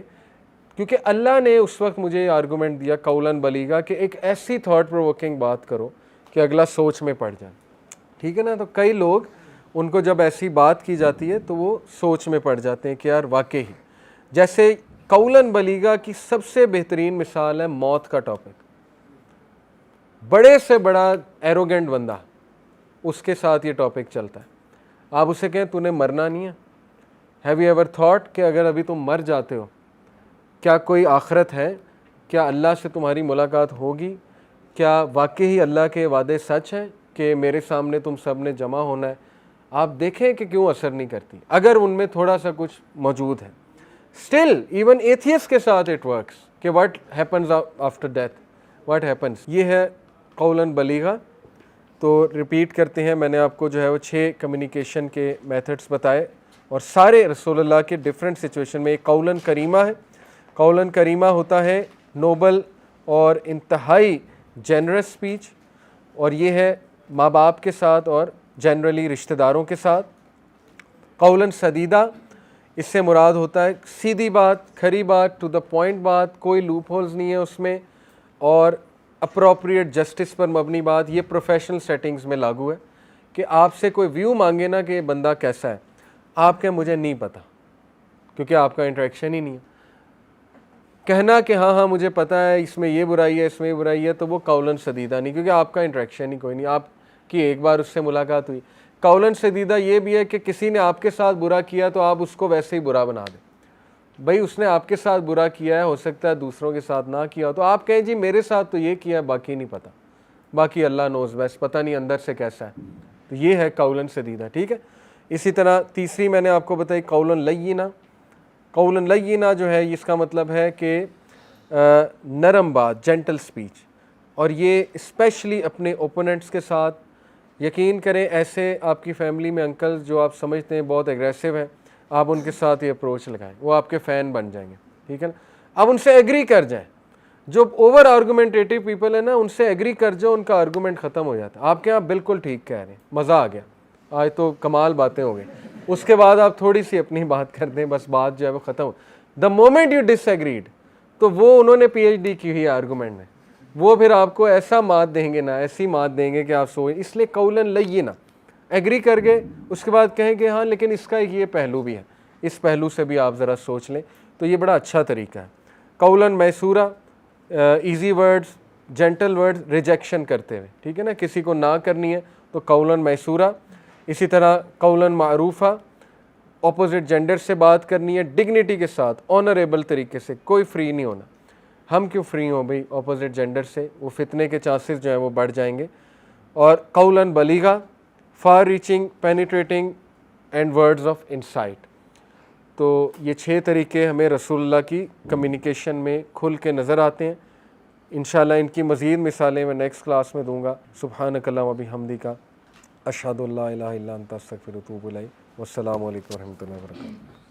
क्योंकि अल्लाह ने उस वक्त मुझे आर्गूमेंट दिया कौलन बलीगा कि एक ऐसी थॉट प्रोवोकिंग बात करो कि अगला सोच में पड़ जाए, ठीक है ना। तो कई लोग, उनको जब ऐसी बात की जाती है तो वो सोच में पड़ जाते हैं कि यार वाकई ही, जैसे कौलन बलीगा की सबसे बेहतरीन मिसाल है मौत का टॉपिक। बड़े से बड़ा एरोगेंट बंदा, उसके साथ ये टॉपिक चलता है। आप उसे कहें तूने मरना नहीं है, हैव यू एवर थॉट कि अगर अभी तुम मर जाते हो, क्या कोई आखिरत है, क्या अल्लाह से तुम्हारी मुलाकात होगी, क्या वाकई ही अल्लाह के वादे सच हैं कि मेरे सामने तुम सब ने जमा होना है। आप देखें कि क्यों असर नहीं करती, अगर उनमें थोड़ा सा कुछ मौजूद है। स्टिल इवन एथियस्ट के साथ इट वर्क्स कि what happens after death, what happens. ये है कौलन बलीगा। तो रिपीट करते हैं, मैंने आपको जो है वो 6 कम्युनिकेशन के मेथड्स बताए, और सारे रसूलुल्लाह के डिफरेंट सिचुएशन में। एक कौलन करीमा है, कौलन करीमा होता है नोबल और इंतहाई जेनरस स्पीच, और ये है माँ बाप के साथ और जनरली रिश्तेदारों के साथ। कौलन सदीदा, इससे मुराद होता है सीधी बात, खरी बात, टू द पॉइंट बात, कोई लूप होल्स नहीं है उसमें, और अप्रोप्रिएट जस्टिस पर मबनी बात। ये प्रोफेशनल सेटिंग्स में लागू है कि आपसे कोई व्यू मांगे ना कि ये बंदा कैसा है, आप कहें मुझे नहीं पता, क्योंकि आपका इंटरेक्शन ही नहीं है। कहना कि हाँ हाँ मुझे पता है, इसमें ये बुराई है, इसमें ये बुराई है, तो वो कौलन सदीदा नहीं, क्योंकि आपका इंटरेक्शन ही कोई नहीं, आपकी एक बार उससे मुलाकात हुई। कौलन सदीदा ये भी है कि किसी ने आपके साथ बुरा किया तो आप उसको वैसे ही बुरा बना दें। भाई उसने आपके साथ बुरा किया है, हो सकता है दूसरों के साथ ना किया हो, तो आप कहें जी मेरे साथ तो ये किया है, बाकी नहीं पता, बाकी अल्लाह नोज़ बेस्ट, पता नहीं अंदर से कैसा है। तो ये है कौलन सदीदा, ठीक है। इसी तरह तीसरी मैंने आपको बताई कौलन लय्यिना। कौलन लय्यिना जो है इसका मतलब है कि नरम बात, जेंटल स्पीच, और ये स्पेशली अपने ओपोनेंट्स के साथ यकीन करें ऐसे आपकी फैमिली में अंकल जो आप समझते हैं बहुत एग्रेसिव हैं, आप उनके साथ ये अप्रोच लगाएं, वो आपके फ़ैन बन जाएंगे, ठीक है ना। आप उनसे एग्री कर जाएं, जो ओवर आर्गूमेंटेटिव पीपल है ना, उनसे एग्री कर जाओ, उनका आर्गूमेंट ख़त्म हो जाता है। आपके यहाँ बिल्कुल ठीक कह रहे हैं, मज़ा आ गया, आज तो कमाल बातें हो गई। उसके बाद आप थोड़ी सी अपनी बात कर दें, बस बात जो है वो ख़त्म। द मोमेंट यू डिसएग्रीड, तो वो उन्होंने PhD की हुई आर्गूमेंट में, वो फिर आपको ऐसा मात देंगे ना, ऐसी मात देंगे कि आप सोए। इसलिए कौलन लइए ना, एग्री कर गए, उसके बाद कहेंगे हाँ लेकिन इसका ये पहलू भी है, इस पहलू से भी आप ज़रा सोच लें, तो ये बड़ा अच्छा तरीका है। कौलन मैसूरा, easy words, gentle words, rejection करते हुए, ठीक है ना, किसी को ना करनी है तो कौलन मैसूरा। इसी तरह कौलन मारूफा, ऑपोजिट जेंडर से बात करनी है डिग्निटी के साथ, ऑनरेबल तरीके से, कोई फ्री नहीं होना। हम क्यों फ्री हों भाई ऑपोजिट जेंडर से, वो फितने के चांसेस जो हैं वो बढ़ जाएंगे। और कौलन बलीगा, far reaching, penetrating and words of insight. तो ये 6 तरीके हमें रसूलुल्लाह की कम्युनिकेशन में खुल के नज़र आते हैं। इंशाल्लाह इनकी मज़ीद मिसालें मैं नेक्स्ट क्लास में दूँगा। सुब्हानकल्लाहुम्मा व बिहम्दिका, अशहदु अल्ला इलाहा इल्ला अंता अस्तगफिरुका व अतूबु इलैक। वस्सलामु अलैकुम व रहमतुल्लाहि व बरकातुहू।